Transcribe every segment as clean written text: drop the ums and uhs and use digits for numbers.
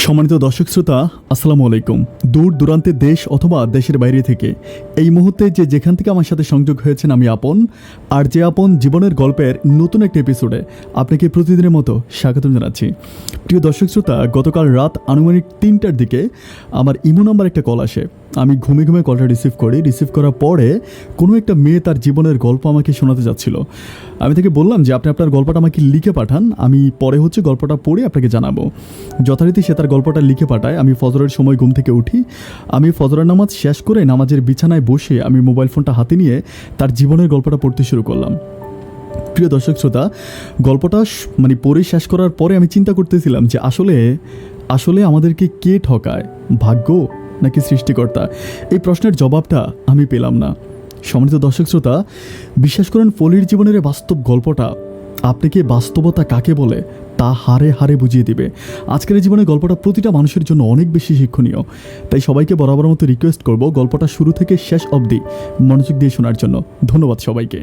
সম্মানিত দর্শক শ্রোতা, আসসালামু আলাইকুম। দূর দূরান্তের দেশ অথবা দেশের বাইরে থেকে এই মুহূর্তে যেখান থেকে আমার সাথে সংযোগ হয়েছেন, আমি আপন। আর যে আপন জীবনের গল্পের নতুন একটা এপিসোডে আপনাকে প্রতিদিনের মতো স্বাগত জানাচ্ছি। প্রিয় দর্শক শ্রোতা, গতকাল রাত আনুমানিক 3টার দিকে আমার ইমো নাম্বার একটা কল আসে। আমি ঘুমে কলটা রিসিভ করি। রিসিভ করার পরে কোনো একটা মেয়ে তার জীবনের গল্প আমাকে শোনাতে যাচ্ছিল। আমি তাকে বললাম যে আপনি আপনার গল্পটা আমাকে লিখে পাঠান, আমি পরে গল্পটা পড়ে আপনাকে জানাবো। যথারীতি সে তার গল্পটা লিখে পাঠায়। আমি ফজরের সময় ঘুম থেকে উঠি। আমি ফজরের নামাজ শেষ করে নামাজের বিছানায় বসে আমি মোবাইল ফোনটা হাতে নিয়ে তার জীবনের গল্পটা পড়তে শুরু করলাম। প্রিয় দর্শক শ্রোতা, গল্পটা পড়ে শেষ করার পরে আমি চিন্তা করতেছিলাম যে আসলে আমাদেরকে কে ঠকায়, ভাগ্য নাকি সৃষ্টিকর্তা? এই প্রশ্নের জবাবটা আমি পেলাম না। সম্মানিত দর্শক শ্রোতা, বিশ্বাস করেন, ফলির জীবনের বাস্তব গল্পটা আপনাকে বাস্তবতা কাকে বলে তা হারে হারে বুঝিয়ে দিবে। আজকের জীবনের গল্পটা প্রতিটা মানুষের জন্য অনেক বেশি শিক্ষণীয়। তাই সবাইকে বরাবর মতো রিকোয়েস্ট করব গল্পটা শুরু থেকে শেষ অবধি মনোযোগ দিয়ে শোনার জন্য। ধন্যবাদ সবাইকে।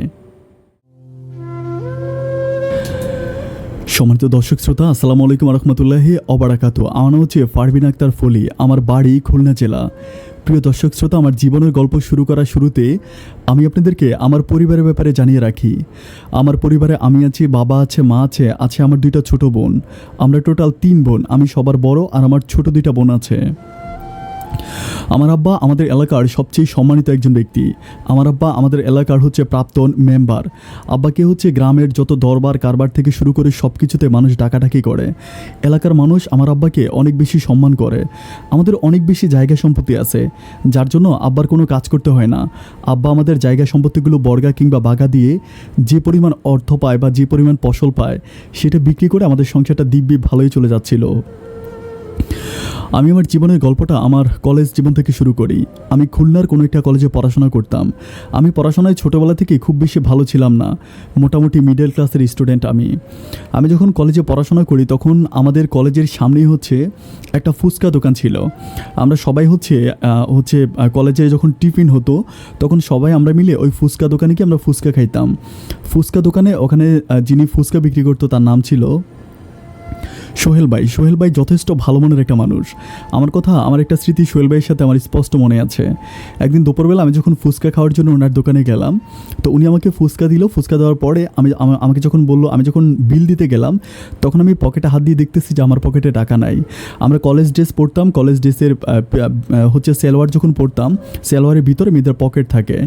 সম্মানিত দর্শক শ্রোতা, আসসালামু আলাইকুম রহমতুল্লাহি অবারাকাতু। আমার নাম হচ্ছে ফারবিন আক্তার ফলি। আমার বাড়ি খুলনা জেলা। প্রিয় দর্শক শ্রোতা, আমার জীবনের গল্প শুরু করার শুরুতে আমি আপনাদেরকে আমার পরিবারের ব্যাপারে জানিয়ে রাখি। আমার পরিবারে আমি আছি, বাবা আছে, মা আছে আমার 2টা ছোট বোন। আমরা টোটাল 3 বোন। আমি সবার বড় আর আমার ছোট 2টা বোন আছে। আমার আব্বা আমাদের এলাকার সবচেয়ে সম্মানিত একজন ব্যক্তি। আমার আব্বা আমাদের এলাকার প্রাক্তন মেম্বার। আব্বাকে গ্রামের যত দরবার কারবার থেকে শুরু করে সব কিছুতে মানুষ ডাকাডাকি করে। এলাকার মানুষ আমার আব্বাকে অনেক বেশি সম্মান করে। আমাদের অনেক বেশি জায়গা সম্পত্তি আছে, যার জন্য আব্বার কোনো কাজ করতে হয় না। আব্বা আমাদের জায়গা সম্পত্তিগুলো বর্গা কিংবা বাগা দিয়ে যে পরিমাণ অর্থ পায় বা যে পরিমাণ ফসল পায় সেটা বিক্রি করে আমাদের সংসারটা দিব্যি ভালোই চলে যাচ্ছিল। আমি আমার জীবনের গল্পটা আমার কলেজ জীবন থেকে শুরু করি। আমি খুলনার কোনো একটা কলেজে পড়াশোনা করতাম। আমি পড়াশোনায় ছোটোবেলা থেকে খুব বেশি ভালো ছিলাম না, মোটামুটি মিডল ক্লাসের স্টুডেন্ট আমি যখন কলেজে পড়াশোনা করি তখন আমাদের কলেজের সামনেই একটা ফুচকা দোকান ছিল। আমরা সবাই কলেজে যখন টিফিন হতো তখন সবাই আমরা মিলে ওই ফুচকা দোকানে গিয়ে আমরা ফুচকা খাইতাম। ফুচকা দোকানে ওখানে যিনি ফুচকা বিক্রি করতো তার নাম ছিল সোহেল ভাই যথেষ্ট ভালো মনের একটা মানুষ। আমার একটা স্মৃতি সোহেল ভাইয়ের সাথে আমার স্পষ্ট মনে আছে। একদিন দুপুরবেলা আমি যখন ফুচকা খাওয়ার জন্য ওনার দোকানে গেলাম, তো উনি আমাকে ফুচকা দিল। ফুচকা দেওয়ার পরে আমাকে যখন বললো, আমি যখন বিল দিতে গেলাম তখন আমি পকেটে হাত দিয়ে দেখতেছি যে আমার পকেটে টাকা নাই। আমরা কলেজ ড্রেস পরতাম, কলেজ ড্রেসের সালোয়ার যখন পরতাম, সালোয়ারের ভিতরে মেয়েদের পকেট থাকে,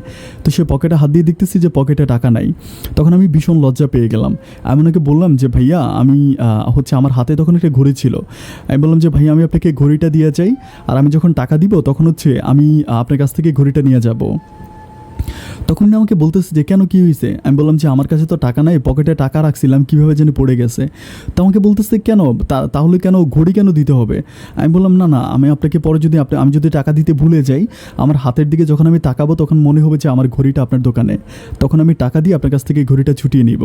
তো সে পকেটে হাত দিয়ে দেখতেছি যে পকেটে টাকা নাই। তখন আমি ভীষণ লজ্জা পেয়ে গেলাম। আমি ওনাকে বললাম যে ভাইয়া, আমি আমার হাতে তখন একটা ঘড়ি ছিল। আমি বললাম যে ভাই, আমি আপনাকে ঘড়িটা দিয়ে যাই, আর আমি যখন টাকা দিব তখন আমি আপনার কাছ থেকে ঘড়িটা নিয়ে যাব। তখন আমাকে বলতেছে যে কেন, কি হয়েছে? আমি বললাম যে আমার কাছে তো টাকা নাই, পকেটে টাকা রাখছিলাম, কীভাবে যেন পড়ে গেছে। তো আমাকে বলতেছে কেন, তাহলে কেন ঘড়ি কেন দিতে হবে? আমি বললাম না, আমি আপনাকে পরে আমি যদি টাকা দিতে ভুলে যাই, আমার হাতের দিকে যখন আমি তাকাবো তখন মনে হবে যে আমার ঘড়িটা আপনার দোকানে, তখন আমি টাকা দিয়ে আপনার কাছ থেকে ঘড়িটা ছুটিয়ে নিব।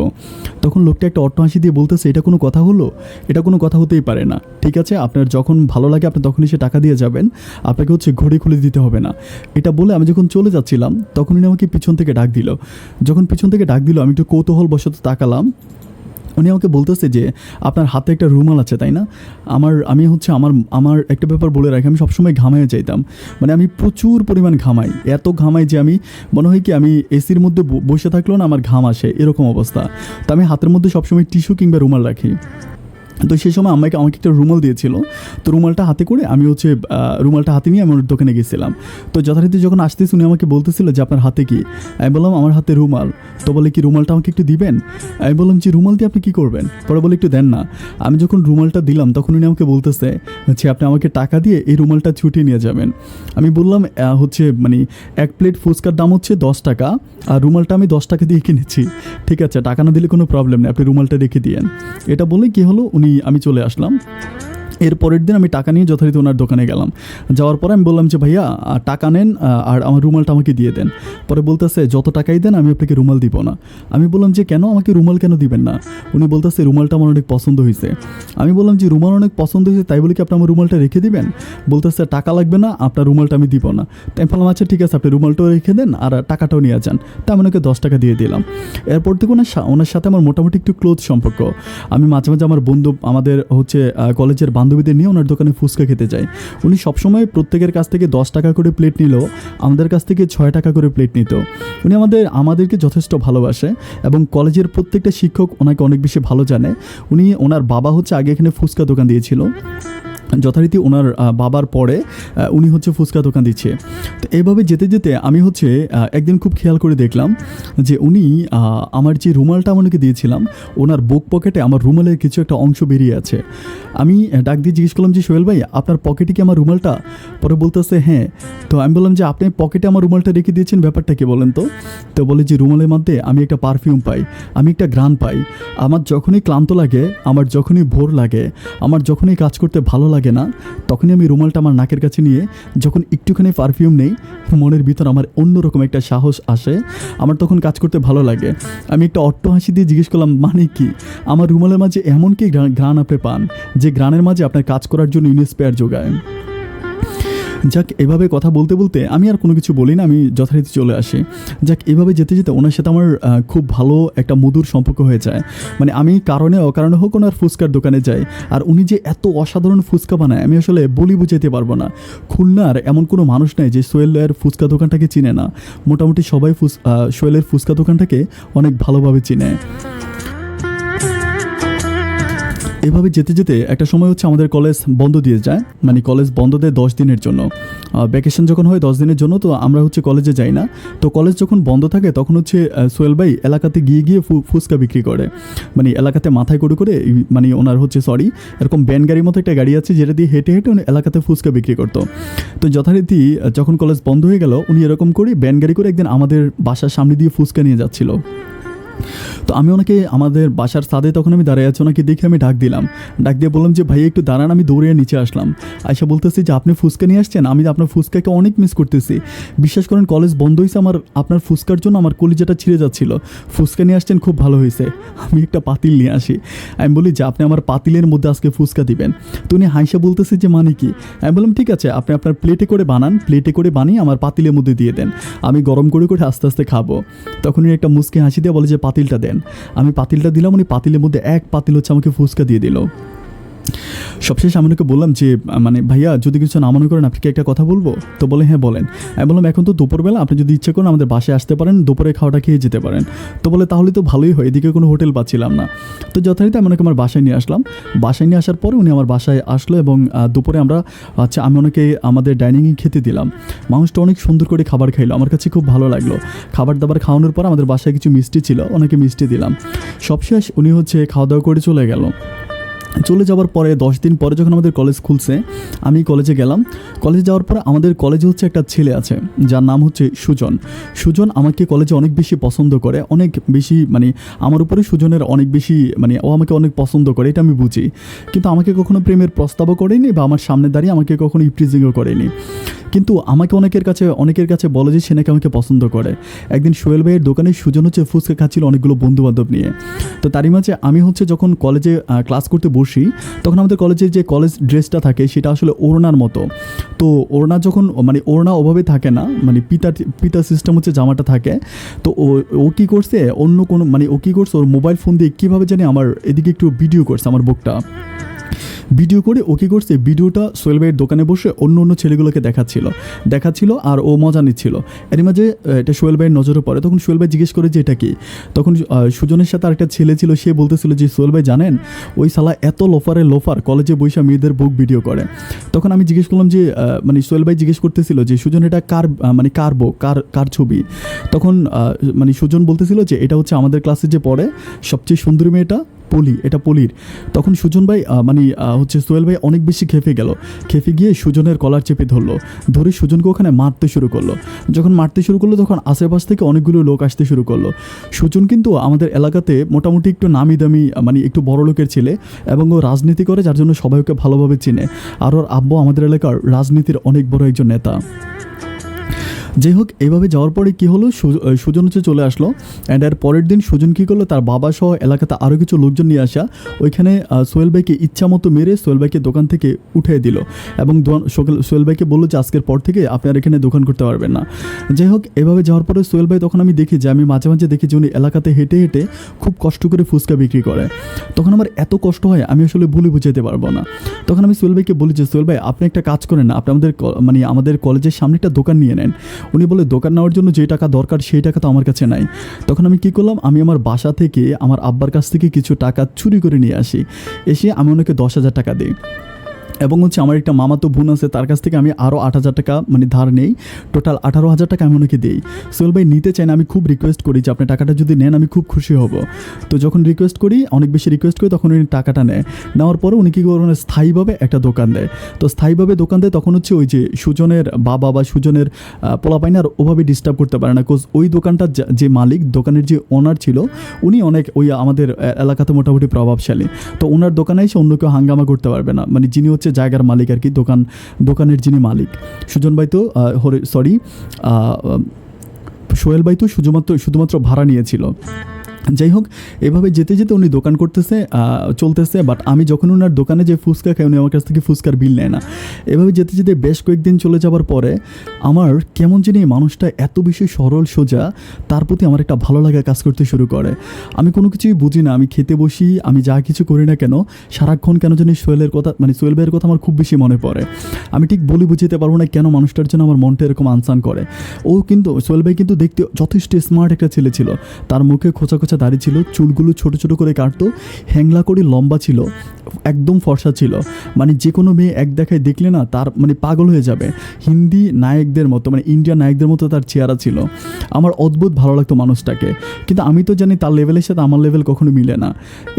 তখন লোকটা একটা অট্টহাসি দিয়ে বলতেছে, এটা কোনো কথা হলো? এটা কোনো কথা হতেই পারে না। ঠিক আছে, আপনার যখন ভালো লাগে আপনি তখনই সে টাকা দিয়ে যাবেন, আপনাকে ঘড়ি খুলে দিতে হবে না। এটা বলে আমি যখন চলে যাচ্ছিলাম তখন উনি আমাকে পিছন থেকে ডাক দিল। যখন পিছন থেকে ডাক দিল আমি একটু কৌতূহলবশত তাকালাম। উনি আমাকে বলতেছে যে আপনার হাতে একটা রুমাল আছে, তাই না? আমার একটা ব্যাপার বলে রাখি, আমি সবসময় ঘামায় যাইতাম। আমি প্রচুর পরিমাণ ঘামাই, এত ঘামাই যে আমি মনে হয় কি আমি এসির মধ্যে বসে থাকলেও না আমার ঘাম আসে, এরকম অবস্থা। তো আমি হাতের মধ্যে সবসময় টিস্যু কিংবা রুমাল রাখি। তো সেই সময় আমাকে একটা রুমাল দিয়েছিল। তো রুমালটা হাতে করে আমি রুমালটা হাতে নিয়ে আমি ওর দোকানে গেছিলাম। তো যথারীতি যখন আসতেছি উনি আমাকে বলতেছিল যে আপনার হাতে কি? আমি বললাম আমার হাতে রুমাল। তো বলে কি রুমালটা আমাকে একটু দিবেন? আমি বললাম যে রুমাল দিয়ে আপনি কী করবেন? পরে বলে একটু দেন না। আমি যখন রুমালটা দিলাম তখন উনি আমাকে বলতেছে যে আপনি আমাকে টাকা দিয়ে এই রুমালটা ছুটিয়ে নিয়ে যাবেন। আমি বললাম 1 প্লেট ফুচকার দাম 10 টাকা, আর রুমালটা আমি 10 টাকা দিয়ে কিনেছি। ঠিক আছে, টাকা না দিলে কোনো প্রবলেম নেই, আপনি রুমালটা রেখে দিয়েন। এটা বলে কি হলো, আমি চলে আসলাম। এর পরের দিন আমি টাকা নিয়ে যথারীতি ওনার দোকানে গেলাম। যাওয়ার পরে আমি বললাম যে ভাইয়া টাকা নেন আর আমার রুমালটা আমাকে দিয়ে দেন। পরে বলতেছে যত টাকাই দেন আমি আপনাকে রুমাল দিব না। আমি বললাম যে কেন, আমাকে রুমাল কেন দিবেন না? উনি বলতেছে রুমালটা আমার অনেক পছন্দ হয়েছে। আমি বললাম যে রুমাল অনেক পছন্দ হয়েছে তাই বলে কি আপনি আমার রুমালটা রেখে দিবেন? বলতেছে টাকা লাগবে না, আপনার রুমালটা আমি দিব না। তাই আমি বললাম আচ্ছা ঠিক আছে, আপনি রুমালটাও রেখে দেন আর টাকাটাও নিয়ে যান। তাই আমি ওনাকে 10 টাকা দিয়ে দিলাম। এরপর থেকে ওনার সাথে আমার মোটামুটি একটু ক্লোজ সম্পর্ক। আমি মাঝে মাঝে আমার বন্ধু, আমাদের কলেজের বান্ধব বান্ধবীদের নিয়ে ওনার দোকানে ফুচকা খেতে যাই। উনি সবসময় প্রত্যেকের কাছ থেকে 10 টাকা করে প্লেট নিলেও আমাদের কাছ থেকে 6 টাকা করে প্লেট নিত। উনি আমাদেরকে যথেষ্ট ভালোবাসে এবং কলেজের প্রত্যেকটা শিক্ষক ওনাকে অনেক বেশি ভালো জানে। ওনার বাবা হচ্ছে আগে এখানে ফুচকা দোকান দিয়েছিল, যথারীতি ওনার বাবার পরে উনি হচ্ছে ফুচকা দোকান দিচ্ছে। তো এইভাবে যেতে যেতে আমি হচ্ছে একদিন খুব খেয়াল করে দেখলাম যে উনি আমার যে রুমালটা আমাকে দিয়েছিলাম ওনার বুক পকেটে আমার রুমালের কিছু একটা অংশ বেরিয়ে আছে। আমি ডাক দিয়ে জিজ্ঞেস করলাম যে সোহেল ভাই, আপনার পকেটে কি আমার রুমালটা? পরে বলতেছে হ্যাঁ। তো আমি বললাম যে আপনি পকেটে আমার রুমালটা রেখে দিয়েছেন, ব্যাপারটা কি বলেন তো? তো বলে যে রুমালের মধ্যে আমি একটা পারফিউম পাই, আমি একটা ঘ্রাণ পাই। আমার যখনই ক্লান্ত লাগে, আমার যখনই ভোর লাগে, আমার যখনই কাজ করতে ভালো লাগে না, তখনই আমি রুমালটা আমার নাকের কাছে নিয়ে যখন একটুখানি পারফিউম নেই, মনের ভিতর আমার অন্যরকম একটা সাহস আসে, আমার তখন কাজ করতে ভালো লাগে। আমি একটা অট্ট হাসি দিয়ে জিজ্ঞেস করলাম মানে কি? আমার রুমালের মাঝে এমন কি ঘ্রাণ আপনি পান যে ঘ্রাণের মাঝে আপনার কাজ করার জন্য ইন্সপায়ার যোগায়? যাক, এভাবে কথা বলতে বলতে আমি আর কোনো কিছু বলি না, আমি যথারীতি চলে আসি। যাক, এভাবে যেতে যেতে ওনার সাথে আমার খুব ভালো একটা মধুর সম্পর্ক হয়ে যায়। মানে আমি কারণে অকারণে হোক ওনার ফুচকার দোকানে যাই, আর উনি যে এত অসাধারণ ফুচকা বানায় আমি আসলে বলি বুঝাইতে পারবো না। খুলনার এমন কোনো মানুষ নাই যে সোহেলের ফুচকা দোকানটাকে চিনে না। মোটামুটি সবাই সোহেলের ফুচকা দোকানটাকে অনেক ভালোভাবে চিনে। এভাবে যেতে যেতে একটা সময় হচ্ছে আমাদের কলেজ বন্ধ দিয়ে যায়, মানে কলেজ বন্ধ দেয় 10 দিনের জন্য। ভ্যাকেশন যখন হয় 10 দিনের জন্য, তো আমরা হচ্ছে কলেজে যাই না। তো কলেজ যখন বন্ধ থাকে তখন হচ্ছে সোহেল ভাই এলাকাতে গিয়ে গিয়ে ফুচকা বিক্রি করে, মানে এলাকাতে মাথায় করে করে, মানে ওনার হচ্ছে এরকম ব্যান গাড়ির মতো একটা গাড়ি আছে যেটা দিয়ে হেঁটে হেঁটে উনি এলাকাতে ফুচকা বিক্রি করতো। তো যথারীতি যখন কলেজ বন্ধ হয়ে গেল উনি এরকম করে ব্যান গাড়ি করে একদিন আমাদের বাসার সামনে দিয়ে ফুচকা নিয়ে যাচ্ছিল। তো আমি ওনাকে আমাদের বাসার ছাদে তখন আমি দাঁড়িয়ে আছি, ওনাকে দেখে আমি ডাক দিয়ে বললাম যে ভাই একটু দাঁড়ান। আমি দৌড়ে নিচে আসলাম, আয়সা বলতেছি যে আপনি ফুচকা নিয়ে আসছেন, আমি আপনার ফুচকাকে অনেক মিস করতেছি। বিশ্বাস করেন কলেজ বন্ধ হয়েছে, আপনার ফুচকার জন্য আমার কলিজাটা ছিঁড়ে যাচ্ছিল। ফুচকা নিয়ে আসছেন, খুব ভালো হয়েছে। আমি একটা পাতিল নিয়ে আসি, আমি বলি যে আপনি আমার পাতিলের মধ্যে আজকে ফুচকা দিবেন। তো উনি হাইসা বলতেছে যে মানে কি? আমি বললাম ঠিক আছে, আপনি আপনার প্লেটে করে বানিয়ে আমার পাতিলের মধ্যে দিয়ে দেন, আমি গরম করে করে আস্তে আস্তে খাবো। তখন উনি একটা মুচকি হাসি দিয়ে বলে যে পাতিলটা দেন। আমি পাতিলটা দিলাম, উনি পাতিলের মধ্যে এক পাতিল হচ্ছে আমাকে ফুচকা দিয়ে দিল। সবশেষে আমি ওকে বললাম যে মানে ভাইয়া যদি কিছু না মনে করেন আপনাকে একটা কথা বলবো। তো বলে হ্যাঁ বলেন। আমি বললাম এখন তো দুপুরবেলা, আপনি যদি ইচ্ছে করেন আমাদের বাসায় আসতে পারেন, দুপুরে খাওয়াটা খেয়ে যেতে পারেন। তো বলে তাহলে তো ভালোই হয়, এদিকে কোনো হোটেল পাচ্ছিলাম না। তো যথারীতি আমি ওনাকে আমার বাসায় নিয়ে আসলাম। বাসায় নিয়ে আসার পরে উনি আমার বাসায় আসলো এবং দুপুরে আমি ওনাকে আমাদের ডাইনিংয়ে খেতে দিলাম। মানুষটা অনেক সুন্দর করে খাবার খাইলো, আমার কাছে খুব ভালো লাগলো। খাবার দাবার খাওয়ানোর পর আমাদের বাসায় কিছু মিষ্টি ছিল, ওনাকে মিষ্টি দিলাম। সবশেষ উনি হচ্ছে খাওয়া দাওয়া করে চলে গেল। চলে যাওয়ার পরে 10 দিন পরে যখন আমাদের কলেজ খুলছে, আমি কলেজে গেলাম। কলেজে যাওয়ার পরে আমাদের কলেজে হচ্ছে একটা ছেলে আছে যার নাম হচ্ছে সুজন আমাকে কলেজে অনেক বেশি পছন্দ করে, অনেক বেশি, মানে আমার উপরে সুজনের অনেক বেশি, মানে ও আমাকে অনেক পছন্দ করে, এটা আমি বুঝি। কিন্তু আমাকে কখনো প্রেমের প্রস্তাবও করেনি বা আমার সামনে দাঁড়িয়ে আমাকে কখনো ইপ্রিজিংও করেনি। কিন্তু আমাকে অনেকের কাছে বলে যে সে নাকি আমাকে পছন্দ করে। একদিন সোহেল ভাইয়ের দোকানে সুজন হচ্ছে ফুচকা খাচ্ছিল অনেকগুলো বন্ধুবান্ধব নিয়ে। তো তারই মাঝে আমি হচ্ছে যখন কলেজে ক্লাস করতে বসি, তখন আমাদের কলেজে যে কলেজ ড্রেসটা থাকে সেটা আসলে ওড়নার মতো। তো ওড়না যখন, মানে ওড়না ওভাবে থাকে না, মানে পিতা সিস্টেম হচ্ছে জামাটা থাকে। তো ও কী করছে, ওর মোবাইল ফোন দিয়ে কীভাবে জানি আমার এদিকে একটু ভিডিও করছে, আমার বুকটা ভিডিও করে ও কী করছে, ভিডিওটা সোহেল ভাইয়ের দোকানে বসে অন্য ছেলেগুলোকে দেখাচ্ছিল আর ও মজা নিচ্ছিল। এর মাঝে এটা সোহেল ভাইয়ের নজরে পড়ে। তখন সোহেল ভাই জিজ্ঞেস করে যে এটা কি। তখন সুজনের সাথে আরেকটা ছেলে ছিল, সে বলতেছিল যে সোহেল ভাই জানেন ওই শালা এত লোফার কলেজে বৈশা মেয়েদের বুক ভিডিও করে। তখন আমি জিজ্ঞেস করলাম যে মানে সোহেল ভাই জিজ্ঞেস করতেছিল যে সুজন এটা কার ছবি। তখন মানে সুজন বলতেছিল যে এটা হচ্ছে আমাদের ক্লাসে যে পড়ে সবচেয়ে সুন্দরী মেয়েটা এটা পলির। তখন সুজন ভাই হচ্ছে সোহেল ভাই অনেক বেশি খেপে গিয়ে সুজনের কলার চেপে ধরে সুজনকে ওখানে মারতে শুরু করলো। যখন মারতে শুরু করলো তখন আশেপাশ থেকে অনেকগুলো লোক আসতে শুরু করলো। সুজন কিন্তু আমাদের এলাকাতে মোটামুটি একটু নামি দামি, মানে একটু বড় লোকের ছেলে এবং ও রাজনীতি করে, যার জন্য সবাই ওকে ভালোভাবে চিনে। আর ওর আব্বু আমাদের এলাকার রাজনীতির অনেক বড় একজন নেতা। যাই হোক, এভাবে যাওয়ার পরে কী হলো, সুজন হচ্ছে চলে আসলো। অ্যান্ড এর পরের দিন সুজন কী করলো, তার বাবা সহ এলাকাতে আরও কিছু লোকজন নিয়ে আসা, ওইখানে সোহেল ভাইকে ইচ্ছা মতো মেরে সোহেল ভাইকে দোকান থেকে উঠিয়ে দিল এবং সোহেল ভাইকে বললো যে আজকের পর থেকে আপনি আর এখানে দোকান করতে পারবেন না। যাই হোক, এভাবে যাওয়ার পরে সোহেল ভাই, তখন আমি দেখি যে আমি মাঝে মাঝে দেখি যে উনি এলাকাতে হেঁটে হেঁটে খুব কষ্ট করে ফুচকা বিক্রি করে। তখন আমার এত কষ্ট হয়, আমি আসলে বলে বুঝাতে পারবো না। তখন আমি সোহেল ভাইকে বলি যে সোহেল ভাই, আপনি একটা কাজ করেন না, আপনি আমাদের কলেজের সামনে একটা দোকান নিয়ে নেন। উনি বলে দোকান নেওয়ার জন্য যে টাকা দরকার সেই টাকা তো আমার কাছে নাই। তখন আমি কী করলাম, আমি আমার বাসা থেকে আমার আব্বার কাছ থেকে কিছু টাকা চুরি করে নিয়ে আসি, এসে আমি ওনাকে 10,000 টাকা দিই। এবং হচ্ছে আমার একটা মামাতো বোন আছে, তার কাছ থেকে আমি আরও 8,000 টাকা ধার নেই, টোটাল 18,000 টাকা আমি ওনাকে দিই। সোহেল ভাই নিতে চাই না, আমি খুব রিকোয়েস্ট করি যে আপনি টাকাটা যদি নেন আমি খুব খুশি হব। তো যখন রিকোয়েস্ট করি, অনেক বেশি রিকোয়েস্ট করি, তখন উনি টাকাটা নেওয়ার পরে উনি কী করেন, স্থায়ীভাবে একটা দোকান দেয়। তো স্থায়ীভাবে দোকান দেয়, তখন হচ্ছে ওই যে সুজনের বাবা বা সুজনের পোলাপাইন আর ওভাবে ডিস্টার্ব করতে পারে না, কোজ ওই দোকানটার যে মালিক, দোকানের যে ওনার ছিল, উনি অনেক ওই আমাদের এলাকাতে মোটামুটি প্রভাবশালী। তো ওনার দোকানে এসে অন্য কেউ হাঙ্গামা করতে পারবে না, যিনি হচ্ছে জায়গার মালিক আর কি, দোকানের যিনি মালিক। সুজন ভাই তো সোহেল ভাই তো শুধুমাত্র ভাড়া নিয়েছিল। যাই হোক, এভাবে যেতে যেতে উনি দোকান চলতেছে, বাট আমি যখন ওনার দোকানে যে ফুচকা খাই, উনি আমার কাছ থেকে ফুচকার বিল নেয় না। এভাবে যেতে যেতে বেশ কয়েকদিন চলে যাওয়ার পরে আমার কেমন জানি মানুষটা এত বেশি সরল সোজা, তার প্রতি আমার একটা ভালো লাগা কাজ করতে শুরু করে। আমি কোনো কিছুই বুঝি না, আমি খেতে বসি, আমি যা কিছু করি না কেন, সারাক্ষণ কেন জানি সোহেল ভাইয়ের কথা আমার খুব বেশি মনে পড়ে। আমি ঠিক বলে বুঝতে পারবো না কেন মানুষটার জন্য আমার মনটা এরকম আনসান করে। সোহেল ভাই কিন্তু দেখতে যথেষ্ট স্মার্ট একটা ছেলে ছিল, তার মুখে খোঁচা দাড়ি ছিল, চুলগুলো ছোট ছোট করে কাটতো, হ্যাংলা করে লম্বা ছিল, একদম ফর্সা ছিল, যে কোনো মেয়ে এক দেখায় দেখলে না তার পাগল হয়ে যাবে। হিন্দি নায়কদের মতো, ইন্ডিয়ান নায়কদের মতো তার চেহারা ছিল। আমার অদ্ভুত ভালো লাগতো মানুষটাকে, কিন্তু আমি তো জানি তার লেভেলের সাথে আমার লেভেল কখনো মিলে না।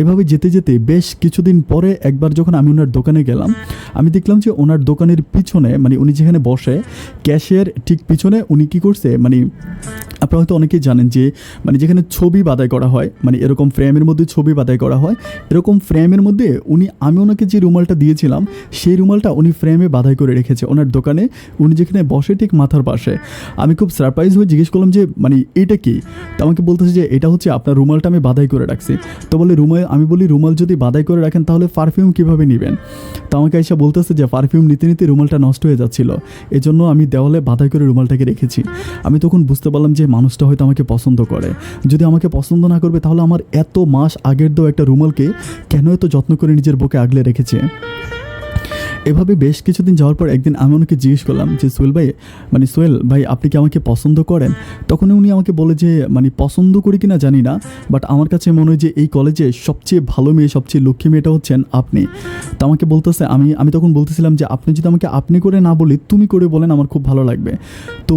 এভাবে যেতে যেতে বেশ কিছুদিন পরে একবার যখন আমি ওনার দোকানে গেলাম, আমি দেখলাম যে ওনার দোকানের পিছনে, উনি যেখানে বসে ক্যাশের ঠিক পিছনে উনি কী করছে, আপনারা হয়তো অনেকেই জানেন যে যেখানে ছবি বাঁধাই করা হয়, এরকম ফ্রেমের মধ্যে ছবি বাঁধাই করা হয়, এরকম ফ্রেমের মধ্যে আমি ওনাকে যে রুমালটা দিয়েছিলাম সেই রুমালটা উনি ফ্রেমে বাঁধাই করে রেখেছে ওনার দোকানে, উনি যেখানে বসে ঠিক মাথার পাশে। আমি খুব সারপ্রাইজ হয়ে জিজ্ঞেস করলাম যে এটা কি? তো আমাকে বলতেছে যে এটা হচ্ছে আপনার রুমালটা আমি বাঁধাই করে রাখছি। তো আমি বলি রুমাল যদি বাঁধাই করে রাখেন তাহলে পারফিউম কীভাবে নেবেন? তো আমাকে এসে বলতেছে যে পারফিউম নিতে নিতে রুমালটা নষ্ট হয়ে যাচ্ছিল, এজন্য আমি দেওয়ালে বাঁধাই করে রুমালটাকে রেখেছি। আমি তখন বুঝতে পারলাম যে মানুষটা হয়তো আমাকে পছন্দ করে। যদি আমাকে পছন্দ না করবে তাহলে আমার এত মাস আগের দেওয়া একটা রুমালকে কেন এত যত্ন করে নিজের বুকে আগলে রেখেছে? এভাবে বেশ কিছুদিন যাওয়ার পর একদিন আমি ওনাকে জিজ্ঞেস করলাম যে সোহেল ভাই আপনি কি আমাকে পছন্দ করেন? তখন উনি আমাকে বলে যে পছন্দ করি কিনা জানি না, বাট আমার কাছে মনে হয় যে এই কলেজে সবচেয়ে ভালো মেয়ে, সবচেয়ে লক্ষ্মী মেয়েটা হচ্ছেন আপনি। তো আমাকে বলতেছে, আমি তখন বলতেছিলাম যে আপনি যদি আমাকে আপনি করে না বলি তুমি করে বলেন, আমার খুব ভালো লাগবে। তো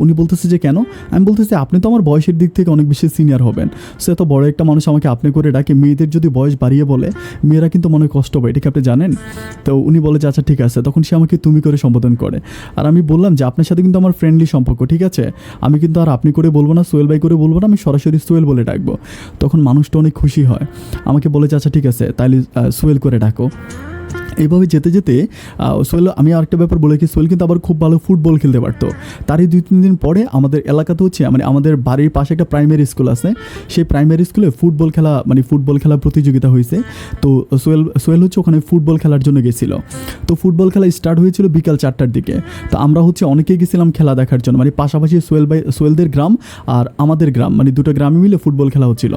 উনি বলতেছে যে কেন? আমি বলতেছি আপনি তো আমার বয়সের দিক থেকে অনেক বেশি সিনিয়র হবেন, সে এত বড় একটা মানুষ আমাকে আপনি করে ডাকে, মেয়েদের যদি বয়স বাড়িয়ে বলে মেয়েরা কিন্তু মনে কষ্ট পায়, এটা কি আপনি জানেন? তো উনি বলে যে আচ্ছা ঠিক আছে। তখন সে আমাকে তুমি করে সম্বোধন করে, আর আমি বললাম যে আপনার সাথে কিন্তু আমার ফ্রেন্ডলি সম্পর্ক, ঠিক আছে, আমি কিন্তু আর আপনি করে বলবো না, সোহেল ভাই করে বলবো না, আমি সরাসরি সোহেল বলে ডাকবো। তখন মানুষটা অনেক খুশি হয়, আমাকে বলে যে আচ্ছা ঠিক আছে তাহলে সোহেল করে ডাকো। এইভাবে যেতে যেতে সোহেল, আমি আরেকটা ব্যাপার বলে কি, সোহেল কিন্তু আবার খুব ভালো ফুটবল খেলতে পারতো। তারই 2-3 দিন পরে আমাদের এলাকাতে হচ্ছে আমাদের বাড়ির পাশে একটা প্রাইমারি স্কুল আছে, সেই প্রাইমারি স্কুলে ফুটবল খেলা প্রতিযোগিতা হয়েছে। তো সোহেল হচ্ছে ওখানে ফুটবল খেলার জন্য গেছিলো। তো ফুটবল খেলা স্টার্ট হয়েছিল বিকাল 4টার দিকে। তো আমরা হচ্ছে অনেকেই গেছিলাম খেলা দেখার জন্য, পাশাপাশি সোহেলদের গ্রাম আর আমাদের গ্রাম, দুটো গ্রামে মিলে ফুটবল খেলা হচ্ছিল।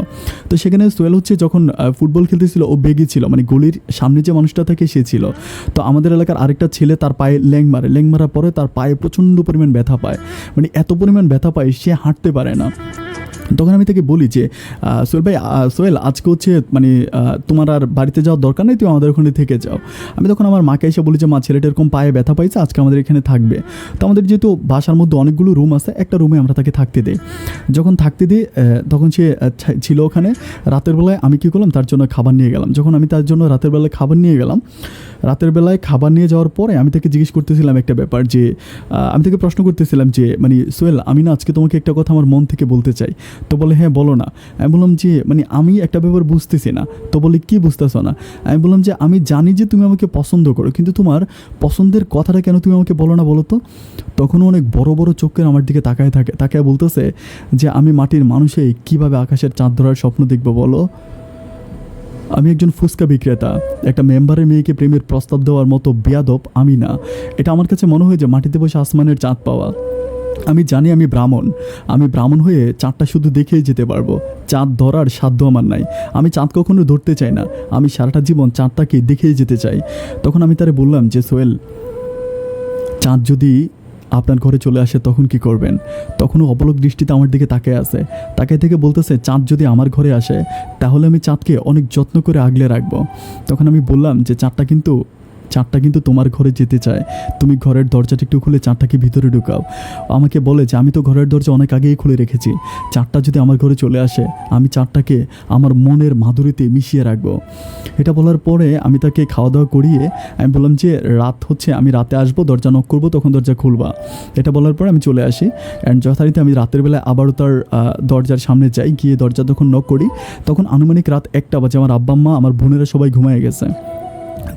তো সেখানে সোহেল হচ্ছে যখন ফুটবল খেলতেছিল ও বেগি ছিল, গলির সামনে যে মানুষটা থাকে সে ছিল। তো আমাদের এলাকার আরেকটা ছেলে তার পায়ে ল্যাং মারার পরে তার পায়ে প্রচণ্ড পরিমাণ ব্যথা পায়, এত পরিমাণ ব্যথা পায় সে হাঁটতে পারে না। তখন আমি তাকে বলি যে সোহেল আজকে হচ্ছে তোমার আর বাড়িতে যাওয়ার দরকার নেই, তুমি আমাদের ওখানে থেকে যাও। আমি তখন আমার মাকে এসে বলি যে মা, ছেলেটা এরকম পায়ে ব্যথা পাইছে, আজকে আমাদের এখানে থাকবে। তো আমাদের যেহেতু বাসার মধ্যে অনেকগুলো রুম আছে, একটা রুমে আমরা তাকে থাকতে দিই। যখন থাকতে দিই তখন সে ছিল ওখানে। রাতের বেলায় আমি কী করলাম, তার জন্য খাবার নিয়ে গেলাম। যখন আমি তার জন্য রাতের বেলায় খাবার নিয়ে যাওয়ার পরে আমি তাকে জিজ্ঞেস করতেছিলাম একটা ব্যাপার, যে আমি তাকে প্রশ্ন করতেছিলাম যে সোহেল, আমি না আজকে তোমাকে একটা কথা আমার মন থেকে বলতে চাই। তো বলে হ্যাঁ বলো না। আমি বললাম যে মানে আমি একটা ব্যাপার বুঝতেছি না। তো বলে কি বুঝতেছো না? আমি বললাম যে আমি জানি যে তুমি আমাকে পছন্দ করো, কিন্তু তোমার পছন্দের কথাটা কেন তুমি আমাকে বলো না বলো তো? তখনও অনেক বড় বড় চোখের আমার দিকে তাকায় বলতেছে যে আমি মাটির মানুষে কিভাবে আকাশের চাঁদ ধরার স্বপ্ন দেখবো বলো? আমি একজন ফুচকা বিক্রেতা, একটা মেম্বারের মেয়েকে প্রেমের প্রস্তাব দেওয়ার মতো বেয়াদব আমি না। এটা আমার কাছে মনে হয় যে মাটিতে বসে আসমানের চাঁদ পাওয়া। আমি জানি আমি ব্রাহ্মণ হয়ে চাঁদটা শুধু দেখেই যেতে পারবো, চাঁদ ধরার সাধ্য আমার নাই। আমি চাঁদ কখনো ধরতে চাই না, আমি সারাটা জীবন চাঁদটাকে দেখেই যেতে চাই। তখন আমি তারে বললাম যে সোহেল, চাঁদ যদি আপনার ঘরে চলে আসে তখন কি করবেন? তখনও অপলক দৃষ্টিতে আমার দিকে তাকায় থেকে বলতেছে চাঁদ যদি আমার ঘরে আসে তাহলে আমি চাঁদকে অনেক যত্ন করে আগলে রাখবো। তখন আমি বললাম যে চাঁদটা কিন্তু তোমার ঘরে যেতে চায়, তুমি ঘরের দরজাটা একটু খুলে চাঁদটাকে ভিতরে ঢুকাও। আমাকে বলে যে আমি তো ঘরের দরজা অনেক আগেই খুলে রেখেছি, চাঁদটা যদি আমার ঘরে চলে আসে আমি চাঁদটাকে আমার মনের মাধুরীতে মিশিয়ে রাখবো। এটা বলার পরে আমি তাকে খাওয়া দাওয়া করিয়ে আমি বললাম যে রাত হচ্ছে, আমি রাতে আসবো, দরজা নক করবো, তখন দরজা খুলবা। এটা বলার পরে আমি চলে আসি অ্যান্ড যথারীতি আমি রাতের বেলায় আবারও তার দরজার সামনে যাই, গিয়ে দরজা যখন নক করি তখন আনুমানিক রাত 1টা বাজে। আমার আব্বা আম্মা আমার বোনেরা সবাই ঘুমিয়ে গেছে।